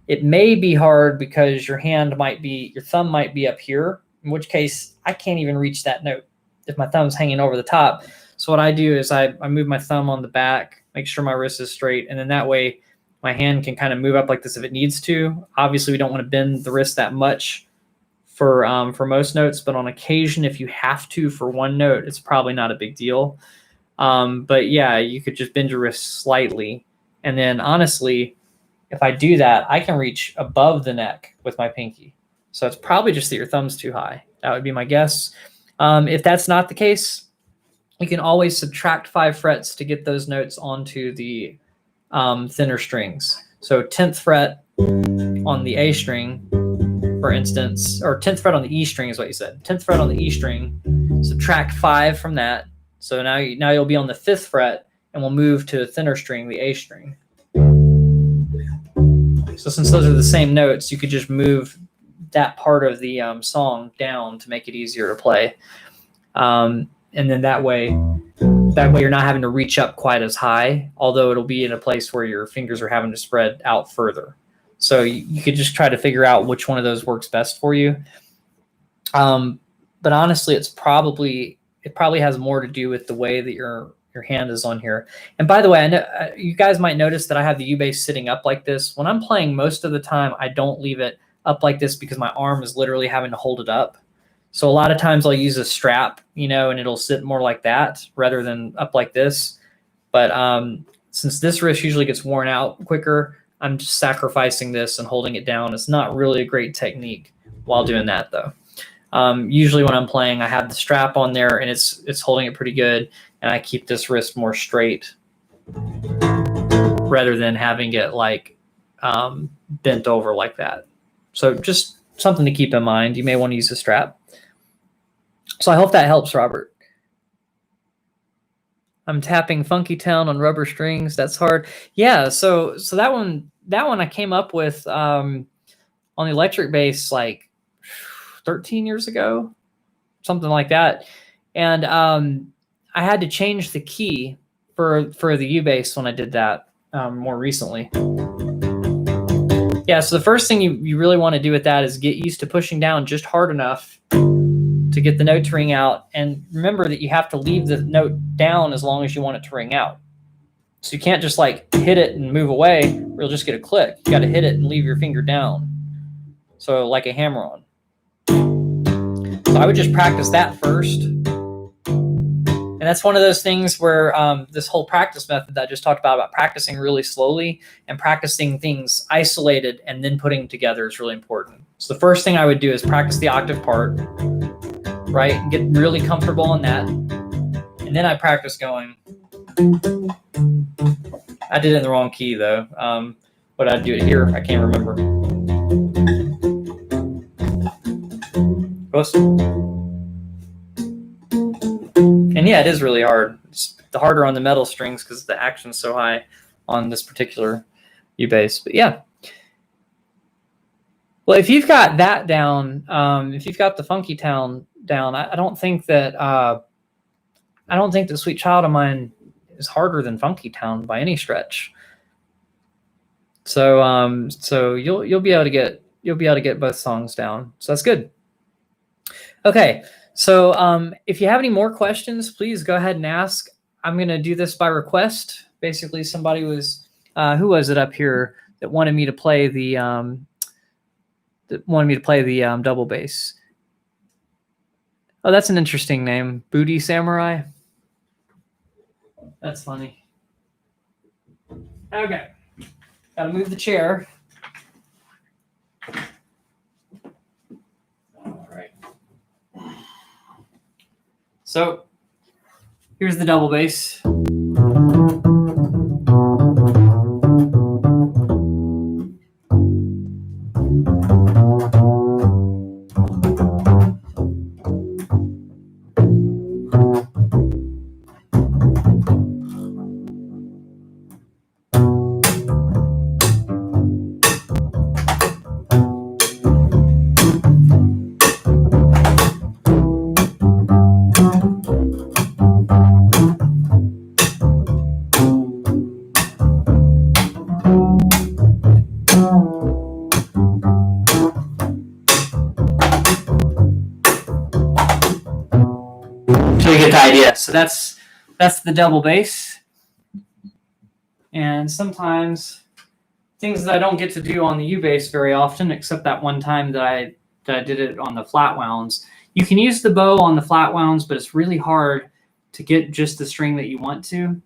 it may be hard because your thumb might be up here, in which case I can't even reach that note if my thumb's hanging over the top. So what I do is I move my thumb on the back, make sure my wrist is straight, and then that way my hand can kind of move up like this if it needs to. Obviously, we don't want to bend the wrist that much for most notes, but on occasion, if you have to for one note, it's probably not a big deal. But yeah, you could just bend your wrist slightly. And then honestly, if I do that, I can reach above the neck with my pinky. So it's probably just that your thumb's too high. That would be my guess. If that's not the case, you can always subtract 5 frets to get those notes onto the thinner strings. So 10th fret on the A string, for instance, or 10th fret on the E string is what you said. 10th fret on the E string, subtract 5 from that. So now you'll be on the 5th fret, and we'll move to a thinner string, the A string. So since those are the same notes, you could just move that part of the song down to make it easier to play. And then that way That way you're not having to reach up quite as high, although it'll be in a place where your fingers are having to spread out further. So you could just try to figure out which one of those works best for you. But honestly, it probably has more to do with the way that your hand is on here. And by the way, I know you guys might notice that I have the U bass sitting up like this. When I'm playing, most of the time, I don't leave it up like this because my arm is literally having to hold it up. So a lot of times I'll use a strap, and it'll sit more like that rather than up like this. But since this wrist usually gets worn out quicker, I'm just sacrificing this and holding it down. It's not really a great technique while doing that, though. Usually when I'm playing, I have the strap on there and it's holding it pretty good, and I keep this wrist more straight rather than having it like bent over like that. So just something to keep in mind. You may want to use a strap. So I hope that helps, Robert. I'm tapping Funky Town on rubber strings. That's hard. Yeah, so that one I came up with on the electric bass like 13 years ago, something like that. And I had to change the key for the U bass when I did that more recently. Yeah, so the first thing you really want to do with that is get used to pushing down just hard enough to get the note to ring out. And remember that you have to leave the note down as long as you want it to ring out. So you can't just like hit it and move away, or you'll just get a click. You got to hit it and leave your finger down. So like a hammer-on. So I would just practice that first. And that's one of those things where this whole practice method that I just talked about practicing really slowly and practicing things isolated and then putting them together is really important. So the first thing I would do is practice the octave part, right? And get really comfortable on that. And then I practice going. I did it in the wrong key though. But I'd do it here. I can't remember. Close. And yeah, it is really hard. It's harder on the metal strings because the action's so high on this particular U bass. But yeah. Well, if you've got that down, if you've got the Funky Town down, I don't think that Sweet Child of Mine is harder than Funky Town by any stretch. So you'll be able to get both songs down. So that's good. Okay. So if you have any more questions, please go ahead and ask. I'm going to do this by request. Basically, somebody was who was it up here that wanted me to play the double bass. Oh, that's an interesting name, Booty Samurai. That's funny. Okay, gotta move the chair. All right. So here's the double bass. Idea. So that's the double bass. And sometimes things that I don't get to do on the U bass very often, except that one time that I did it on the flat wounds. You can use the bow on the flat wounds, but it's really hard to get just the string that you want to.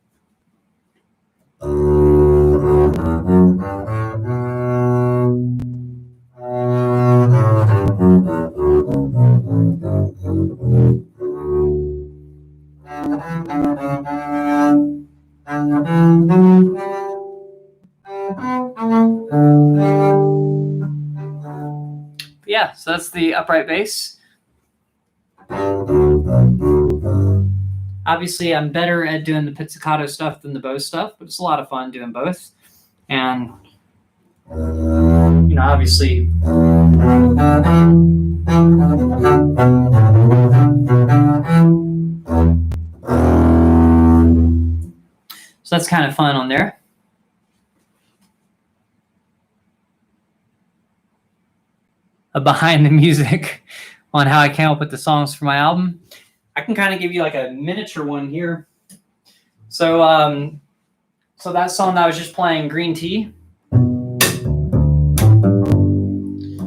Yeah, so that's the upright bass. Obviously, I'm better at doing the pizzicato stuff than the bow stuff, but it's a lot of fun doing both. And, obviously, So that's kind of fun on there. Behind the music on how I came up with the songs for my album. I can kind of give you like a miniature one here. So, so that song that I was just playing, Green Tea.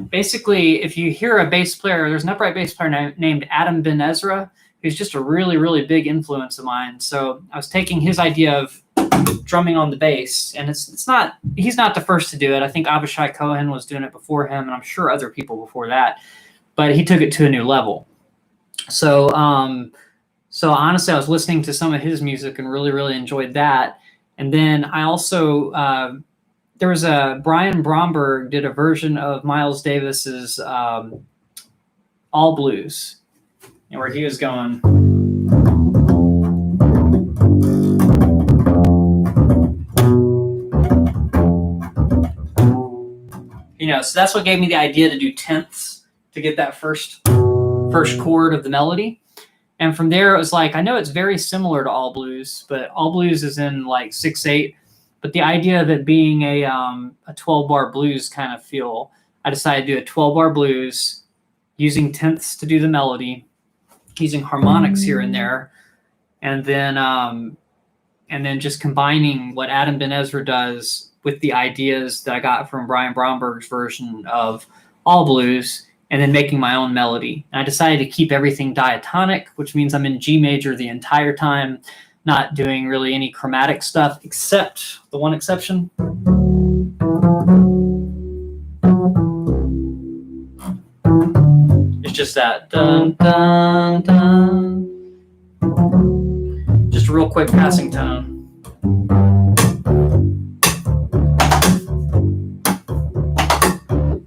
Basically, if you hear a bass player, there's an upright bass player named Adam Ben Ezra, who's just a really, really big influence of mine. So I was taking his idea of drumming on the bass, and he's not the first to do it. I think Avishai Cohen was doing it before him, and I'm sure other people before that, but he took it to a new level. So so honestly, I was listening to some of his music and really, really enjoyed that. And then I also there was Brian Bromberg did a version of Miles Davis's All Blues, and where he was going. You know, so that's what gave me the idea to do tenths to get that first chord of the melody. And from there, it was like, I know it's very similar to All Blues, but All Blues is in like 6/8. But the idea of it being a 12-bar blues kind of feel, I decided to do a 12-bar blues using tenths to do the melody, using harmonics here and there, and then just combining what Adam Ben Ezra does with the ideas that I got from Brian Bromberg's version of All Blues, and then making my own melody. And I decided to keep everything diatonic, which means I'm in G major the entire time, not doing really any chromatic stuff, except the one exception. It's just that dun, dun, dun. Just a real quick passing tone.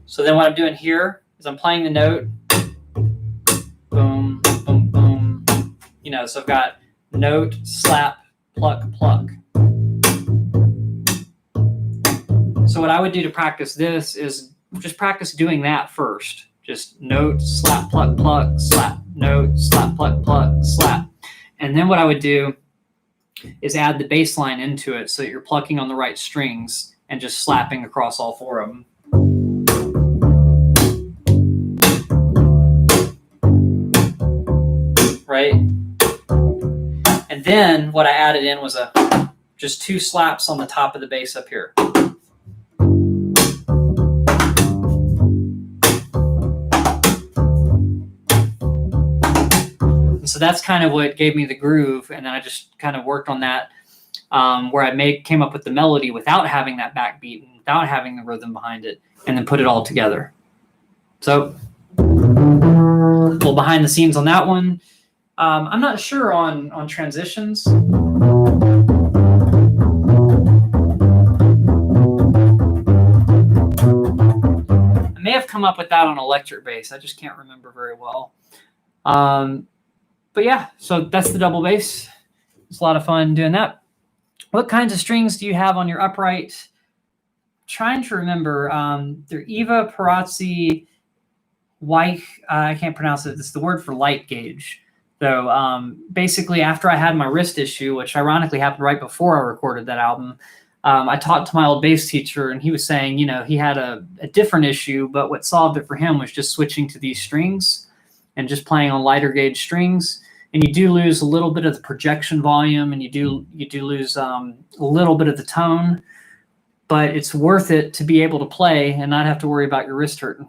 So then what I'm doing here is I'm playing the note, boom, boom, boom. You know, so I've got note, slap, pluck, pluck. So what I would do to practice this is just practice doing that first. Just note, slap, pluck, pluck, slap, note, slap, pluck, pluck, slap. And then what I would do is add the bass line into it so that you're plucking on the right strings and just slapping across all four of them. Right? And then what I added in was just 2 slaps on the top of the bass up here. And so that's kind of what gave me the groove, and then I just kind of worked on that where I came up with the melody without having that backbeat and without having the rhythm behind it, and then put it all together. So a little behind the scenes on that one. I'm not sure on transitions. I may have come up with that on electric bass. I just can't remember very well. But yeah, so that's the double bass. It's a lot of fun doing that. What kinds of strings do you have on your upright? Trying to remember. They're Eva, Perazzi, Weich. I can't pronounce it. It's the word for light gauge. So basically, after I had my wrist issue, which ironically happened right before I recorded that album, I talked to my old bass teacher, and he was saying, you know, he had a different issue, but what solved it for him was just switching to these strings and just playing on lighter gauge strings. And you do lose a little bit of the projection volume, and you do lose a little bit of the tone, but it's worth it to be able to play and not have to worry about your wrist hurting.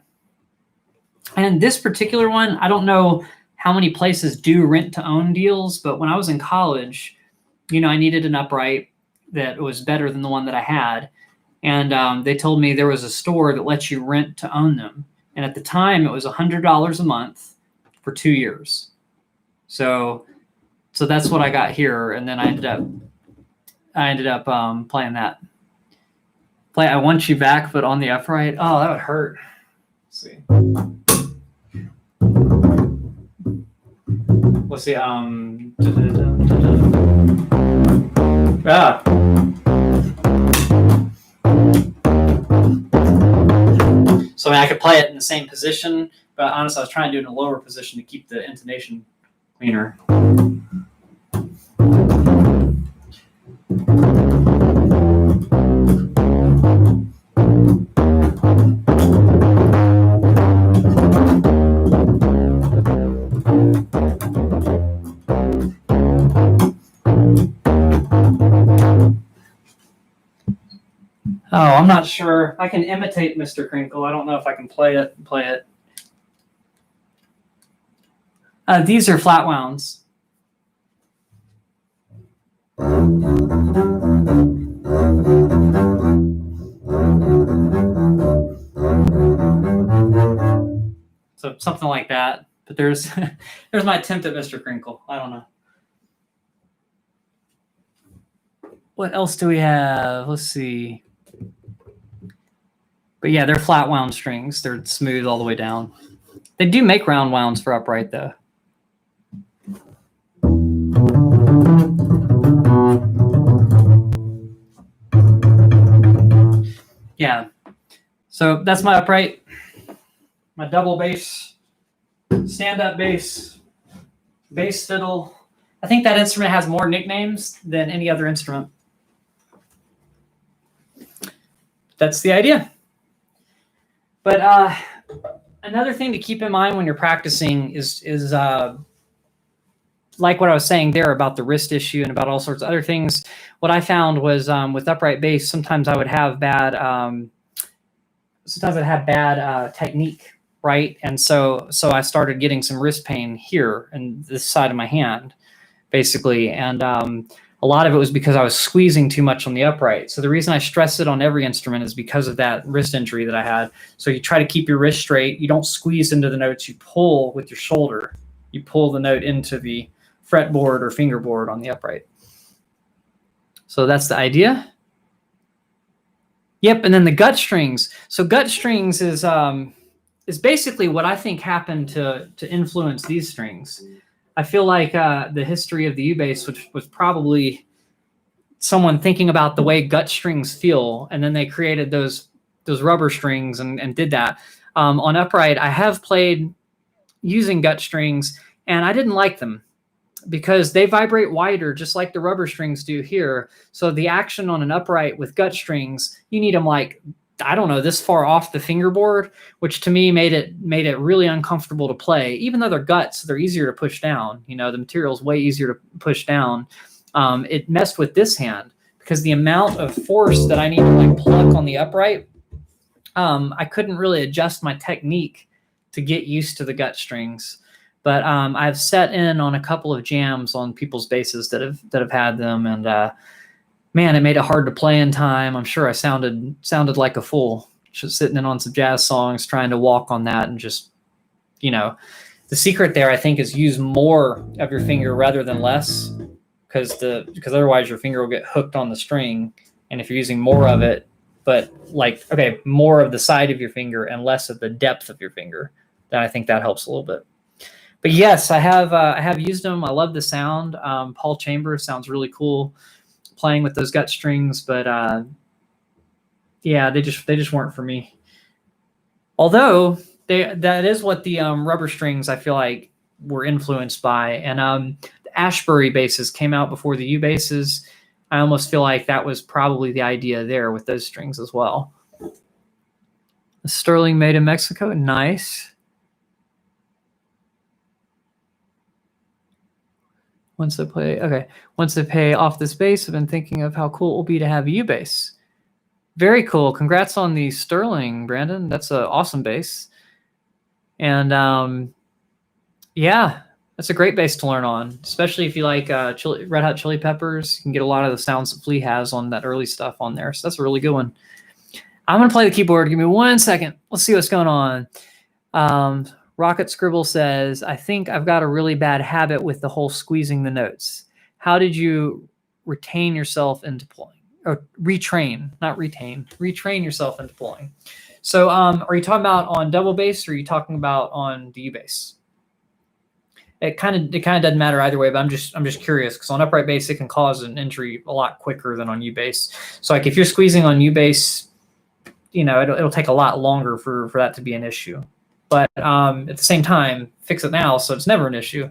And this particular one, I don't know how many places do rent-to-own deals, but when I was in college, you know, I needed an upright that was better than the one that I had. And they told me there was a store that lets you rent to own them. And at the time, it was $100 a month for 2 years. So that's what I got here. And then I ended up playing that. I Want You Back, but on the upright. Oh, that would hurt. Let's see. Let's see. So I mean, I could play it in the same position, but honestly, I was trying to do it in a lower position to keep the intonation cleaner. Oh, I'm not sure. I can imitate Mr. Crinkle. I don't know if I can play it. These are flat wounds. So something like that. But there's there's my attempt at Mr. Crinkle. I don't know. What else do we have? Let's see. But yeah, they're flat wound strings. They're smooth all the way down. They do make round wounds for upright though. Yeah. So that's my upright, my double bass, stand-up bass, bass fiddle. I think that instrument has more nicknames than any other instrument. That's the idea. But another thing to keep in mind when you're practicing is like what I was saying there about the wrist issue and about all sorts of other things. What I found was with upright bass, sometimes I would have bad technique, right? And so I started getting some wrist pain here and this side of my hand, basically. And a lot of it was because I was squeezing too much on the upright. So the reason I stress it on every instrument is because of that wrist injury that I had. So you try to keep your wrist straight. You don't squeeze into the notes. You pull with your shoulder. You pull the note into the fretboard or fingerboard on the upright. So that's the idea. Yep, and then the gut strings. So gut strings is basically what I think happened to influence these strings. I feel like the history of the U-bass, which was probably someone thinking about the way gut strings feel, and then they created those rubber strings and did that. On upright, I have played using gut strings, and I didn't like them because they vibrate wider, just like the rubber strings do here. So the action on an upright with gut strings, you need them like, I don't know, this far off the fingerboard, which to me made it really uncomfortable to play. Even though they're guts, they're easier to push down. You know, the material's way easier to push down. It messed with this hand because the amount of force that I need to like pluck on the upright, I couldn't really adjust my technique to get used to the gut strings. But I've set in on a couple of jams on people's basses that have had them, and man, it made it hard to play in time. I'm sure I sounded like a fool, just sitting in on some jazz songs, trying to walk on that, and just, you know, the secret there I think is use more of your finger rather than less, because otherwise your finger will get hooked on the string, and if you're using more of it, but like more of the side of your finger and less of the depth of your finger, then I think that helps a little bit. But yes, I have used them. I love the sound. Paul Chambers sounds really cool playing with those gut strings, but yeah, they just weren't for me. Although that is what the rubber strings I feel like were influenced by, and the Ashbury basses came out before the U basses. I almost feel like that was probably the idea there with those strings as well. Sterling made in Mexico, nice. Once they pay off this bass, I've been thinking of how cool it will be to have a U bass. Very cool. Congrats on the Sterling, Brandon. That's an awesome bass. And yeah, that's a great bass to learn on, especially if you like Red Hot Chili Peppers. You can get a lot of the sounds that Flea has on that early stuff on there. So that's a really good one. I'm going to play the keyboard. Give me 1 second. Let's see what's going on. Rocket Scribble says, I think I've got a really bad habit with the whole squeezing the notes. How did you retain yourself into pulling? Or retrain, not retain. Retrain yourself into pulling. So are you talking about on double bass or are you talking about on the U bass? It kind of doesn't matter either way, but I'm just curious because on upright bass it can cause an injury a lot quicker than on U bass. So like if you're squeezing on U bass, you know, it'll take a lot longer for that to be an issue. But at the same time, fix it now, so it's never an issue.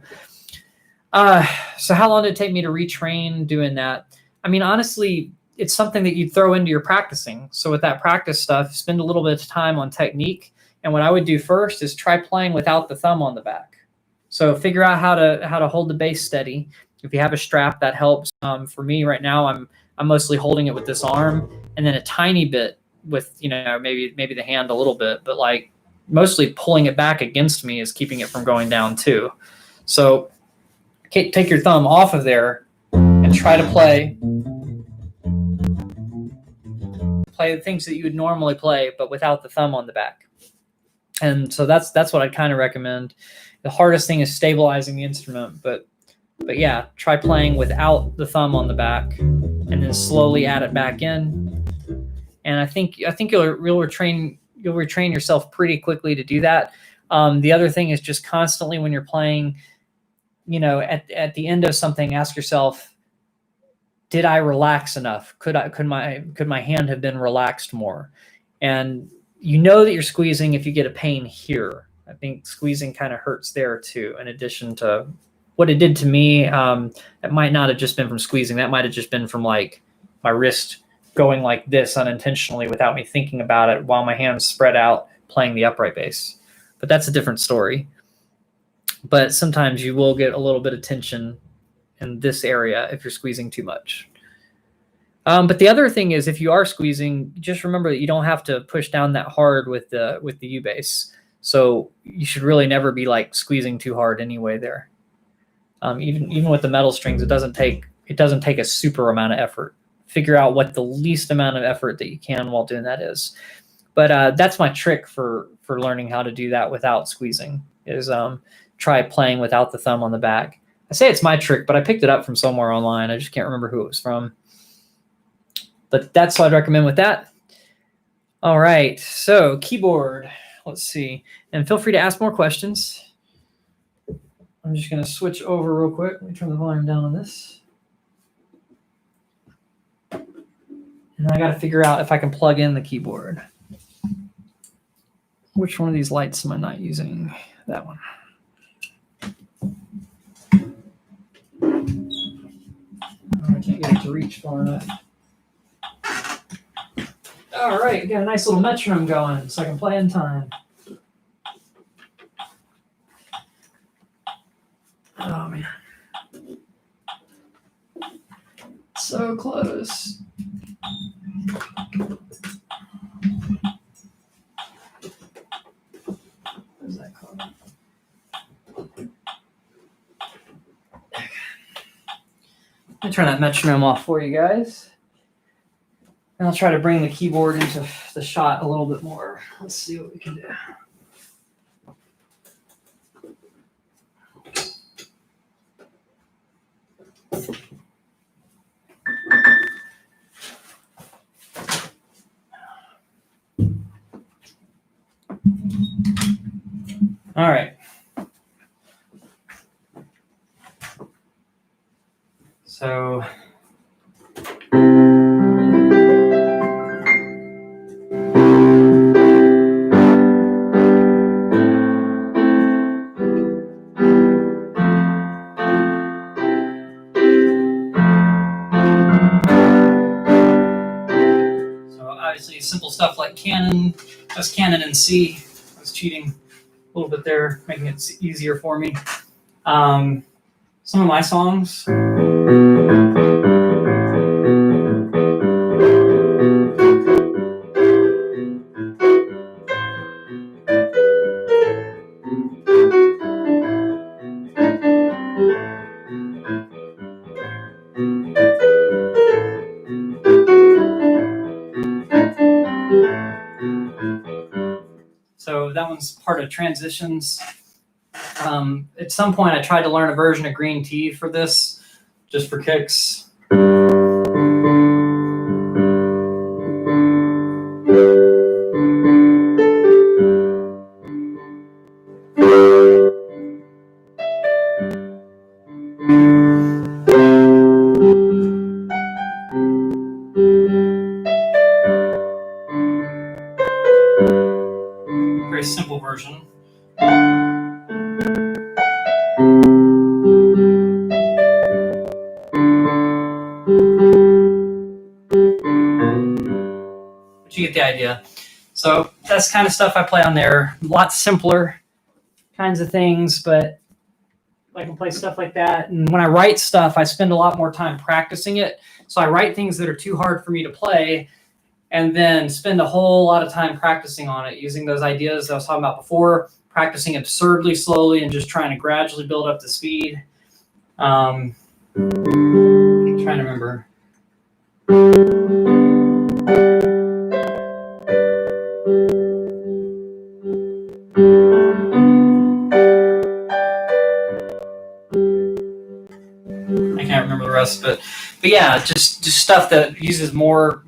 So how long did it take me to retrain doing that? I mean, honestly, it's something that you throw into your practicing. So with that practice stuff, spend a little bit of time on technique. And what I would do first is try playing without the thumb on the back. So figure out how to hold the bass steady. If you have a strap, that helps. For me right now, I'm I'm mostly holding it with this arm, and then a tiny bit with, you know, maybe the hand a little bit, but like mostly pulling it back against me is keeping it from going down too. So take your thumb off of there and try to play the things that you would normally play, but without the thumb on the back. And so that's what I'd kind of recommend. The hardest thing is stabilizing the instrument, but yeah, try playing without the thumb on the back, and then slowly add it back in. And I think you'll retrain yourself pretty quickly to do that. The other thing is just constantly when you're playing, you know, at the end of something, ask yourself, did I relax enough? Could my hand have been relaxed more? And you know that you're squeezing if you get a pain here. I think squeezing kind of hurts there too, in addition to what it did to me. It might not have just been from squeezing. That might have just been from like my wrist going like this unintentionally without me thinking about it while my hands spread out playing the upright bass. But that's a different story. But sometimes you will get a little bit of tension in this area if you're squeezing too much. But the other thing is, if you are squeezing, just remember that you don't have to push down that hard with the U bass. So you should really never be like squeezing too hard anyway there. Even with the metal strings, it doesn't take a super amount of effort. Figure out what the least amount of effort that you can while doing that is. But that's my trick for learning how to do that without squeezing, is try playing without the thumb on the back. I say it's my trick, but I picked it up from somewhere online. I just can't remember who it was from. But that's what I'd recommend with that. All right, so keyboard. Let's see. And feel free to ask more questions. I'm just going to switch over real quick. Let me turn the volume down on this. And I got to figure out if I can plug in the keyboard. Which one of these lights am I not using? That one. Oh, I can't get it to reach far enough. All right, got a nice little metronome going so I can play in time. Oh, man. So close. Where's that card? Let me turn that metronome off for you guys. And I'll try to bring the keyboard into the shot a little bit more. Let's see what we can do. All right. So obviously simple stuff like canon, that's canon in C. I was cheating a little bit there, making it easier for me. Some of my songs. So that one's part of transitions. At some point, I tried to learn a version of Green Tea for this, just for kicks. Very simple version. But you get the idea. So that's kind of stuff I play on there. Lots simpler kinds of things, but I can play stuff like that. And when I write stuff, I spend a lot more time practicing it. So I write things that are too hard for me to play, and then spend a whole lot of time practicing on it, using those ideas that I was talking about before, practicing absurdly slowly and just trying to gradually build up the speed. I'm trying to remember. I can't remember the rest of it, but yeah, just stuff that uses more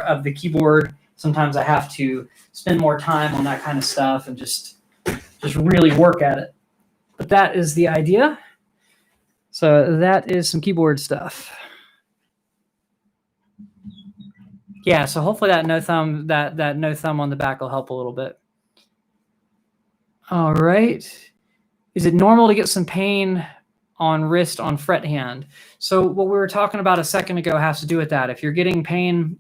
of the keyboard. Sometimes I have to spend more time on that kind of stuff and just really work at it. But that is the idea. So that is some keyboard stuff. Yeah, so hopefully that no thumb that no thumb on the back will help a little bit. All right. Is it normal to get some pain on wrist on fret hand? So what we were talking about a second ago has to do with that. If you're getting pain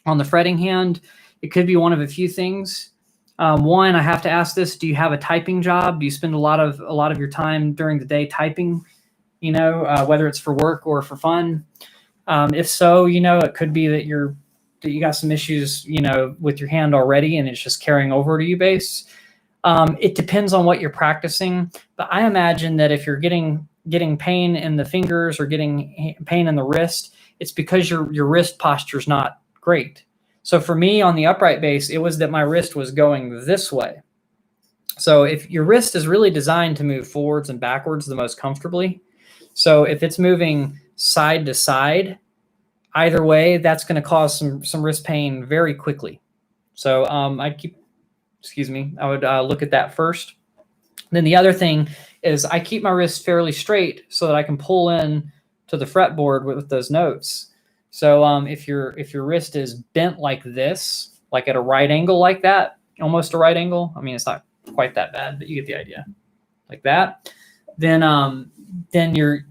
on the fretting hand, it could be one of a few things. One, I have to ask this: do you have a typing job? Do you spend a lot of your time during the day typing? Whether it's for work or for fun. If so, it could be that you got some issues, with your hand already, and it's just carrying over to U-bass. It depends on what you're practicing, but I imagine that if you're getting pain in the fingers or getting pain in the wrist, it's because your wrist posture is not great. So for me on the upright bass, it was that my wrist was going this way. So if your wrist is really designed to move forwards and backwards the most comfortably, so if it's moving side to side, either way, that's going to cause some wrist pain very quickly. So I would look at that first. Then the other thing is I keep my wrist fairly straight so that I can pull in to the fretboard with those notes. So if your wrist is bent like this, like at a right angle like that, almost a right angle, I mean, it's not quite that bad, but you get the idea, like that, then your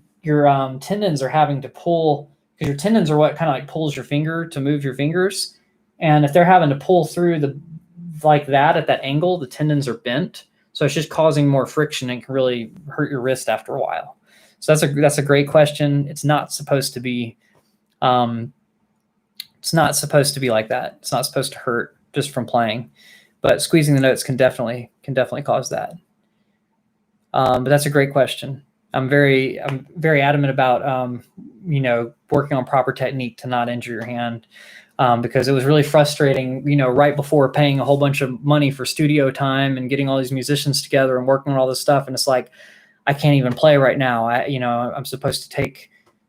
tendons are having to pull, because your tendons are what kind of like pulls your finger to move your fingers. And if they're having to pull through like that at that angle, the tendons are bent. So it's just causing more friction and can really hurt your wrist after a while. So that's a great question. It's not supposed to be like that. It's not supposed to hurt just from playing, but squeezing the notes can definitely cause that. But that's a great question. I'm very adamant about working on proper technique to not injure your hand, because it was really frustrating, right before paying a whole bunch of money for studio time and getting all these musicians together and working on all this stuff, and it's like I can't even play right now. I'm supposed to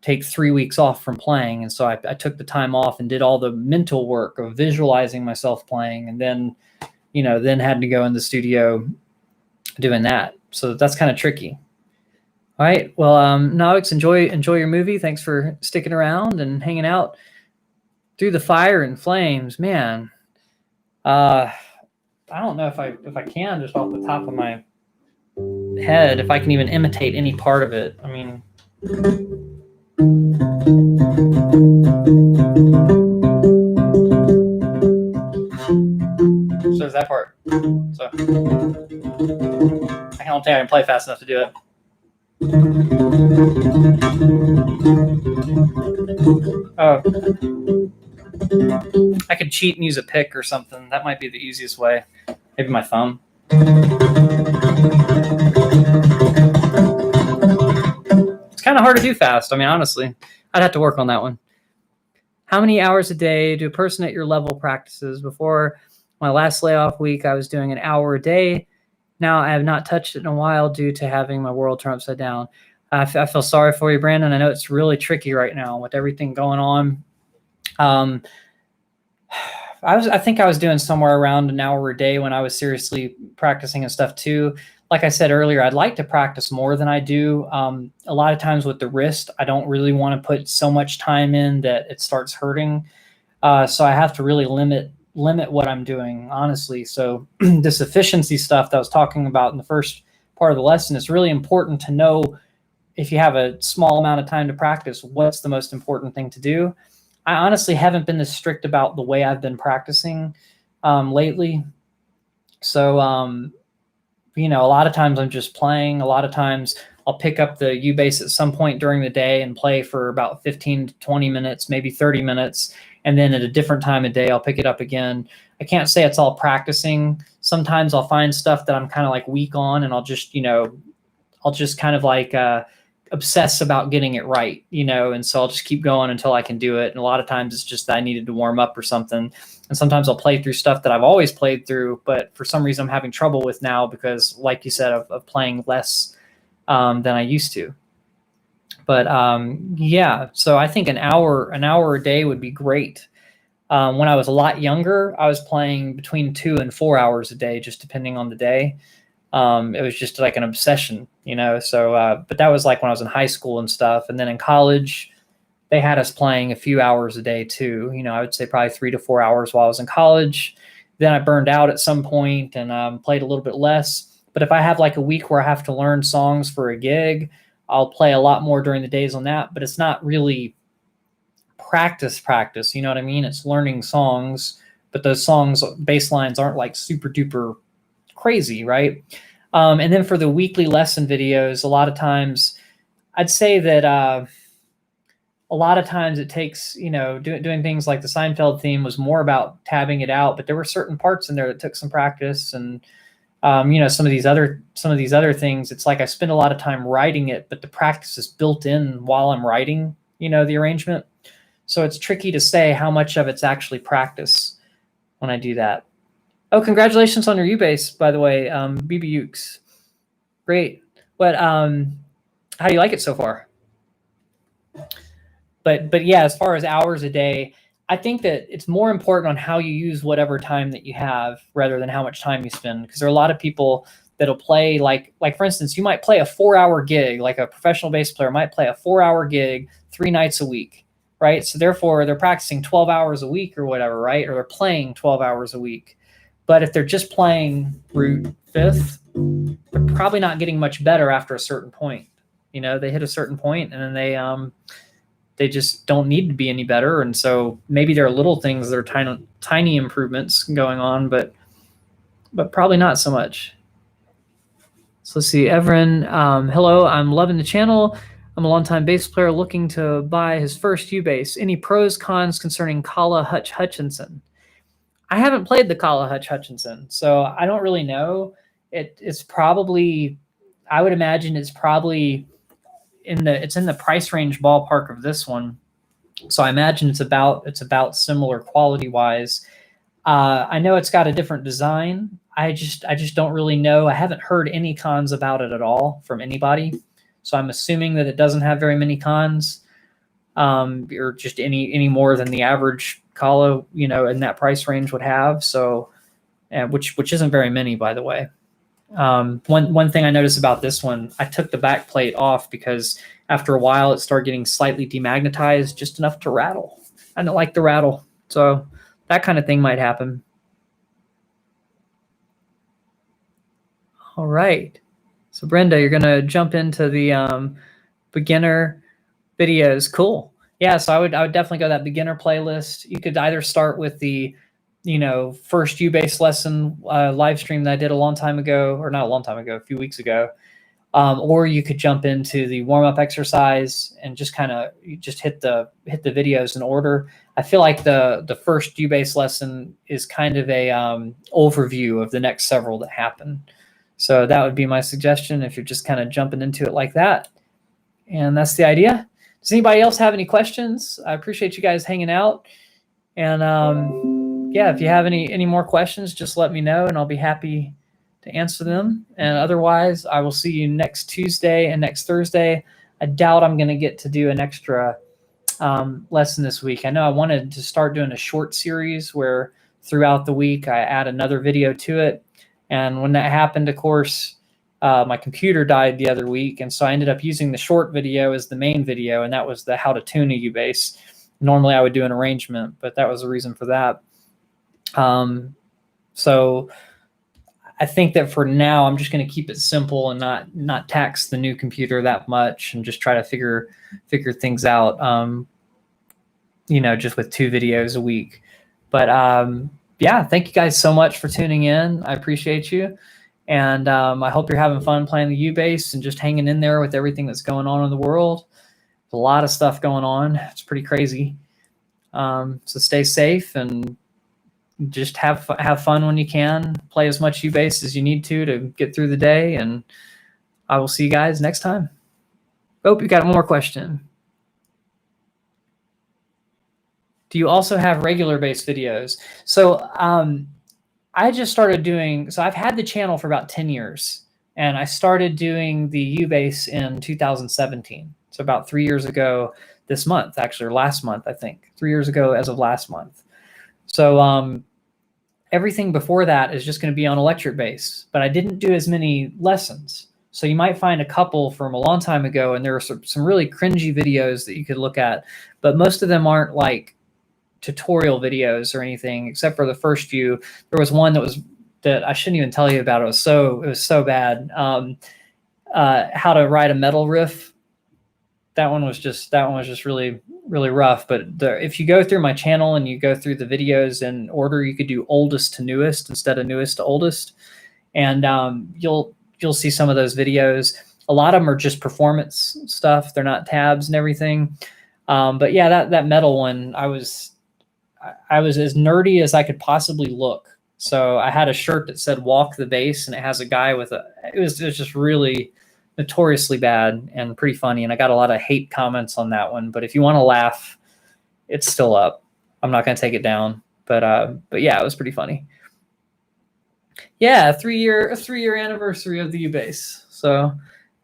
take 3 weeks off from playing, and so I took the time off and did all the mental work of visualizing myself playing, and then had to go in the studio doing that. So that's kind of tricky. All right. Well, Noggs, enjoy your movie. Thanks for sticking around and hanging out through the fire and flames, man. I don't know if I can, just off the top of my head, if I can even imitate any part of it. I mean, so there's that part. So I don't think I can play fast enough to do it. Oh, I could cheat and use a pick or something. That might be the easiest way. Maybe my thumb. It's kind of hard to do fast. I mean, honestly, I'd have to work on that one. How many hours a day do a person at your level practices? Before my last layoff week, I was doing an hour a day. Now I have not touched it in a while due to having my world turned upside down. I feel sorry for you, Brandon. I know it's really tricky right now with everything going on. I think I was doing somewhere around an hour a day when I was seriously practicing and stuff too. Like I said earlier, I'd like to practice more than I do. A lot of times with the wrist, I don't really want to put so much time in that it starts hurting. So I have to really limit what I'm doing, honestly. So this efficiency stuff that I was talking about in the first part of the lesson, is really important to know. If you have a small amount of time to practice, what's the most important thing to do? I honestly haven't been this strict about the way I've been practicing lately. So, a lot of times I'm just playing. A lot of times I'll pick up the U bass at some point during the day and play for about 15 to 20 minutes, maybe 30 minutes. And then at a different time of day, I'll pick it up again. I can't say it's all practicing. Sometimes I'll find stuff that I'm kind of like weak on, and I'll just kind of like obsess about getting it right, and so I'll just keep going until I can do it. And a lot of times it's just that I needed to warm up or something. And sometimes I'll play through stuff that I've always played through, but for some reason I'm having trouble with now because, like you said, of playing less than I used to. But yeah, so I think an hour a day would be great. When I was a lot younger, I was playing between 2 and 4 hours a day, just depending on the day. It was just like an obsession, so, but that was like when I was in high school and stuff. And then in college, they had us playing a few hours a day too. I would say probably 3 to 4 hours while I was in college. Then I burned out at some point and played a little bit less. But if I have like a week where I have to learn songs for a gig, I'll play a lot more during the days on that. But it's not really practice, you know what I mean? It's learning songs, but those songs, bass lines aren't like super duper crazy, right? And then for the weekly lesson videos, a lot of times I'd say that a lot of times it takes, doing things like the Seinfeld theme was more about tabbing it out, but there were certain parts in there that took some practice. And some of these other things, it's like I spend a lot of time writing it, but the practice is built in while I'm writing, the arrangement. So it's tricky to say how much of it's actually practice when I do that. Oh, congratulations on your U-bass, by the way, BB Ukes. Great. But how do you like it so far? But yeah, as far as hours a day, I think that it's more important on how you use whatever time that you have rather than how much time you spend. Because there are a lot of people that'll play like for instance, you might play a 4-hour gig, like a professional bass player might play a 4-hour gig 3 nights a week, right? So therefore they're practicing 12 hours a week or whatever, right? Or they're playing 12 hours a week. But if they're just playing root fifth, they're probably not getting much better after a certain point. They hit a certain point and then they just don't need to be any better. And so maybe there are little things that are tiny improvements going on, but probably not so much. So let's see, Everin, hello, I'm loving the channel. I'm a longtime bass player looking to buy his first U-bass. Any pros, cons concerning Kala Hutch Hutchinson? I haven't played the Kala Hutch Hutchinson, so I don't really know. It's probably, I would imagine it's probably in the price range ballpark of this one. So I imagine it's about similar quality wise. I know it's got a different design. I just don't really know. I haven't heard any cons about it at all from anybody. So I'm assuming that it doesn't have very many cons, or just any more than the average Kala, in that price range would have. So, which isn't very many, by the way. One thing I noticed about this one, I took the back plate off because after a while it started getting slightly demagnetized, just enough to rattle. I don't like the rattle, so that kind of thing might happen. All right. So Brenda, you're going to jump into the beginner videos. Cool. Yeah, so I would definitely go that beginner playlist. You could either start with the, first U-bass lesson live stream that I did a long time ago, or not a long time ago, a few weeks ago. Or you could jump into the warm-up exercise and just kind of hit the videos in order. I feel like the first U-bass lesson is kind of a overview of the next several that happen. So that would be my suggestion if you're just kind of jumping into it like that. And that's the idea. Does anybody else have any questions? I appreciate you guys hanging out. And yeah, if you have any more questions, just let me know and I'll be happy to answer them. And otherwise, I will see you next Tuesday and next Thursday. I doubt I'm going to get to do an extra lesson this week. I know I wanted to start doing a short series where throughout the week I add another video to it. And when that happened, of course, my computer died the other week. And so I ended up using the short video as the main video. And that was the how to tune a U-bass. Normally I would do an arrangement, but that was the reason for that. So I think that for now, I'm just going to keep it simple and not tax the new computer that much and just try to figure things out, just with 2 videos a week. But yeah, thank you guys so much for tuning in. I appreciate you. And I hope you're having fun playing the U-bass and just hanging in there with everything that's going on in the world. There's a lot of stuff going on. It's pretty crazy. So stay safe and just have fun when you can. Play as much U-bass as you need to get through the day. And I will see you guys next time. Oh, you got one more question. Do you also have regular bass videos? So I just started doing, so I've had the channel for about 10 years, and I started doing the U-bass in 2017. So about 3 years ago this month, actually, or last month, I think. 3 years ago as of last month. So everything before that is just going to be on electric bass, but I didn't do as many lessons. So you might find a couple from a long time ago, and there are some really cringy videos that you could look at, but most of them aren't like tutorial videos or anything, except for the first few. There was one that I shouldn't even tell you about. It was so bad. How to write a metal riff. That one was just really, really rough. But if you go through my channel and you go through the videos in order, you could do oldest to newest instead of newest to oldest, and you'll see some of those videos. A lot of them are just performance stuff. They're not tabs and everything. But yeah, that metal one, I was as nerdy as I could possibly look. So I had a shirt that said "Walk the Bass," and it has a guy with it was just really notoriously bad and pretty funny. And I got a lot of hate comments on that one. But if you want to laugh, it's still up. I'm not going to take it down. But yeah, it was pretty funny. Yeah, a three year anniversary of the U-bass. So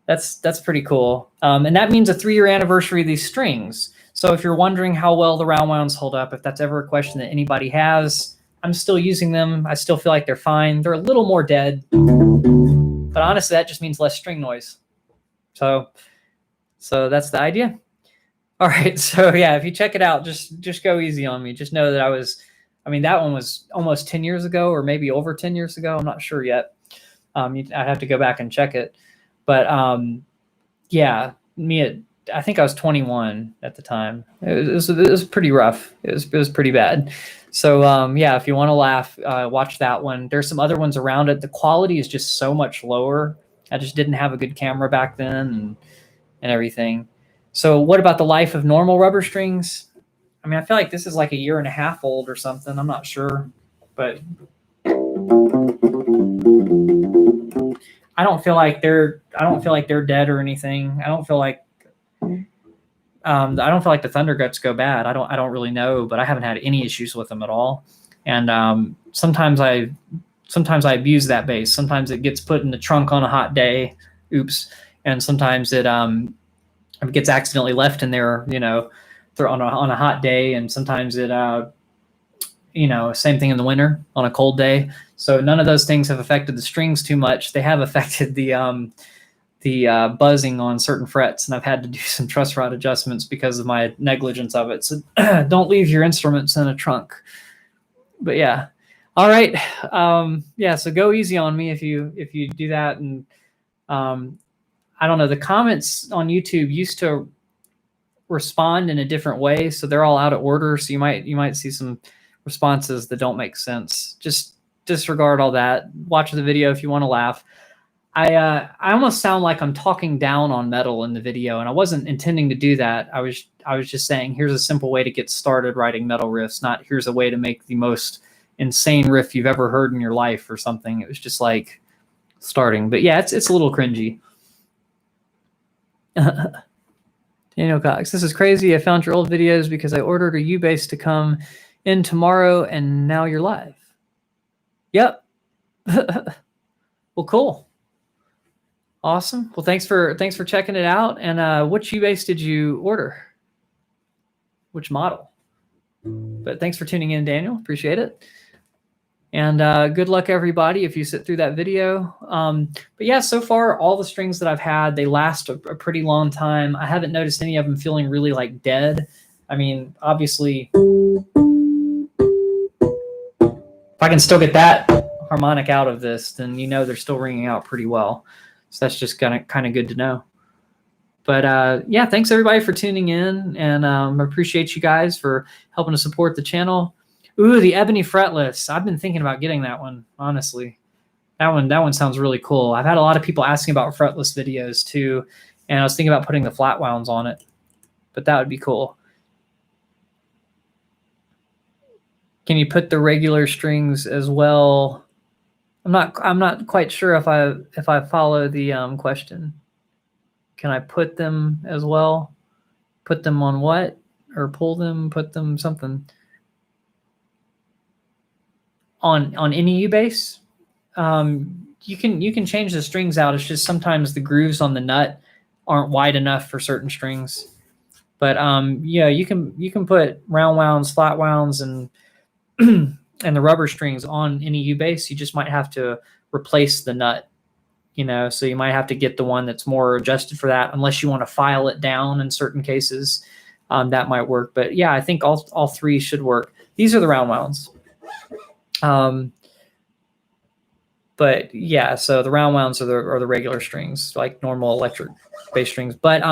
that's pretty cool. And that means a 3-year anniversary of these strings. So if you're wondering how well the round wounds hold up, if that's ever a question that anybody has, I'm still using them. I still feel like they're fine. They're a little more dead, but honestly, that just means less string noise. So that's the idea. All right. So yeah, if you check it out, just go easy on me. Just know that that one was almost 10 years ago, or maybe over 10 years ago. I'm not sure yet. I'd have to go back and check it. But yeah, I think I was 21 at the time. It was pretty rough. It was pretty bad. So yeah, if you want to laugh, watch that one. There's some other ones around it. The quality is just so much lower. I just didn't have a good camera back then and everything. So what about the life of normal rubber strings? I mean, I feel like this is like 1.5 years old or something. I'm not sure, but I don't feel like they're dead or anything. I don't feel like the Thunder Guts go bad. I don't really know, but I haven't had any issues with them at all. And sometimes I abuse that bass. Sometimes it gets put in the trunk on a hot day. Oops. And sometimes it gets accidentally left in there, on a hot day. And sometimes it same thing in the winter on a cold day. So none of those things have affected the strings too much. They have affected the buzzing on certain frets, and I've had to do some truss rod adjustments because of my negligence of it. So don't leave your instruments in a trunk. But yeah. All right. Yeah. So go easy on me if you do that. And I don't know, the comments on YouTube used to respond in a different way. So they're all out of order. So you might see some responses that don't make sense. Just disregard all that. Watch the video if you want to laugh. I almost sound like I'm talking down on metal in the video, and I wasn't intending to do that. I was just saying, here's a simple way to get started writing metal riffs, not here's a way to make the most insane riff you've ever heard in your life or something. It was just like starting. But yeah, it's a little cringy. Daniel Cox, this is crazy. I found your old videos because I ordered a U-bass to come in tomorrow, and now you're live. Yep. Well, cool. Awesome. Well, thanks for checking it out. And which U-bass did you order? Which model? But thanks for tuning in, Daniel. Appreciate it. And good luck, everybody, if you sit through that video. But yeah, so far, all the strings that I've had, they last a pretty long time. I haven't noticed any of them feeling really like dead. I mean, obviously, if I can still get that harmonic out of this, then they're still ringing out pretty well. So that's just kind of good to know. But yeah, thanks everybody for tuning in, and I appreciate you guys for helping to support the channel. Ooh, the ebony fretless. I've been thinking about getting that one, honestly. That one sounds really cool. I've had a lot of people asking about fretless videos too, and I was thinking about putting the flat wounds on it, but that would be cool. Can you put the regular strings as well? I'm not quite sure if I follow the question. Can I put them as well? Put them on what? Or pull them, put them something on any U bass? You can change the strings out. It's just sometimes the grooves on the nut aren't wide enough for certain strings. But yeah, you can put round wounds, flat wounds, and and the rubber strings on any U bass. You just might have to replace the nut, so you might have to get the one that's more adjusted for that, unless you want to file it down in certain cases. That might work. But yeah, I think all three should work. These are the round wounds. But yeah, so the round wounds are the regular strings, like normal electric bass strings. But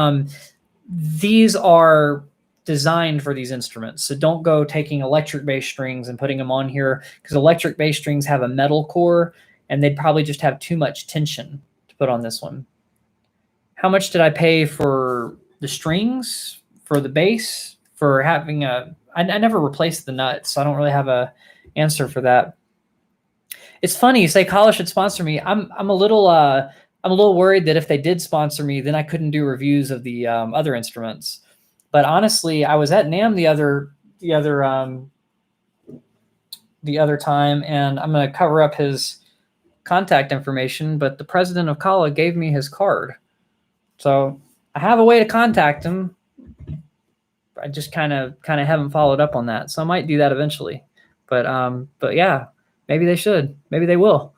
these are designed for these instruments. So don't go taking electric bass strings and putting them on here, because electric bass strings have a metal core, and they'd probably just have too much tension to put on this one. How much did I pay for the strings, for the bass, for having I never replaced the nut, so I don't really have a answer for that. It's funny you say college should sponsor me. I'm a little worried that if they did sponsor me, then I couldn't do reviews of the other instruments. But honestly, I was at NAMM the other time, and I'm going to cover up his contact information. But the president of Kala gave me his card, so I have a way to contact him. I just kind of haven't followed up on that, so I might do that eventually. But yeah. Maybe they should. Maybe they will.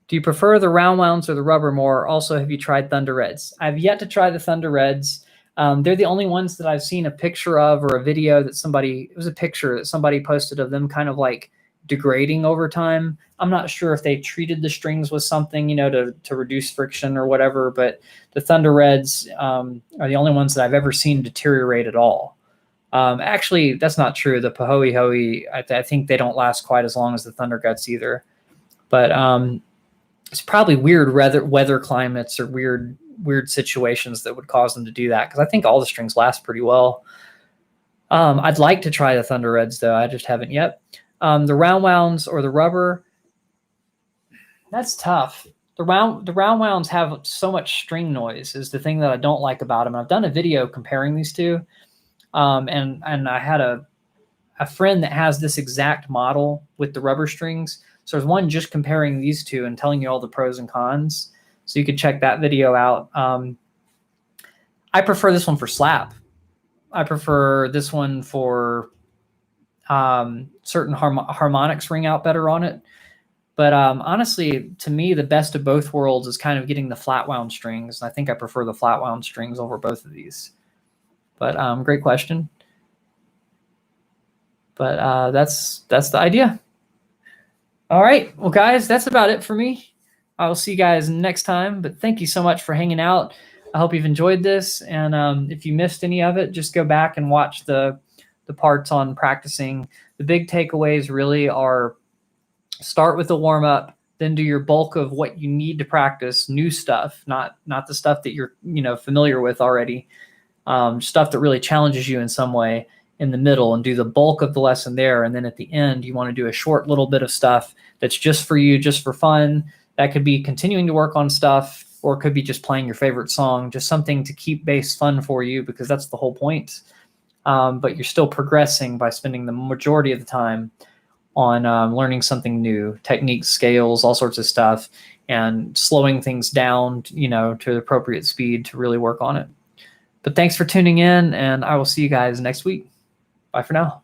Do you prefer the round wounds or the rubber more? Also, have you tried Thunder Reds? I've yet to try the Thunder Reds. They're the only ones that I've seen a picture of, or a video that it was a picture that somebody posted of them kind of like degrading over time. I'm not sure if they treated the strings with something, to reduce friction or whatever, but the Thunder Reds are the only ones that I've ever seen deteriorate at all. Actually, that's not true. The Pahoe Hoey, I think they don't last quite as long as the Thunder Guts either. But it's probably weird weather climates or weird situations that would cause them to do that, because I think all the strings last pretty well. I'd like to try the Thunder Reds, though. I just haven't yet. The round wounds or the rubber, that's tough. The round wounds have so much string noise is the thing that I don't like about them. I've done a video comparing these two. And I had a friend that has this exact model with the rubber strings. So there's one just comparing these two and telling you all the pros and cons. So you could check that video out. I prefer this one for slap. I prefer this one for certain harmonics ring out better on it. But honestly, to me, the best of both worlds is kind of getting the flat wound strings. And I think I prefer the flat wound strings over both of these. But great question. But that's the idea. All right. Well, guys, that's about it for me. I will see you guys next time. But thank you so much for hanging out. I hope you've enjoyed this. And if you missed any of it, just go back and watch the parts on practicing. The big takeaways really are: start with a warm-up, then do your bulk of what you need to practice, new stuff, not the stuff that you're familiar with already. Stuff that really challenges you in some way in the middle, and do the bulk of the lesson there. And then at the end, you want to do a short little bit of stuff that's just for you, just for fun. That could be continuing to work on stuff, or it could be just playing your favorite song, just something to keep bass fun for you, because that's the whole point. But you're still progressing by spending the majority of the time on learning something new, techniques, scales, all sorts of stuff, and slowing things down, to the appropriate speed to really work on it. But thanks for tuning in, and I will see you guys next week. Bye for now.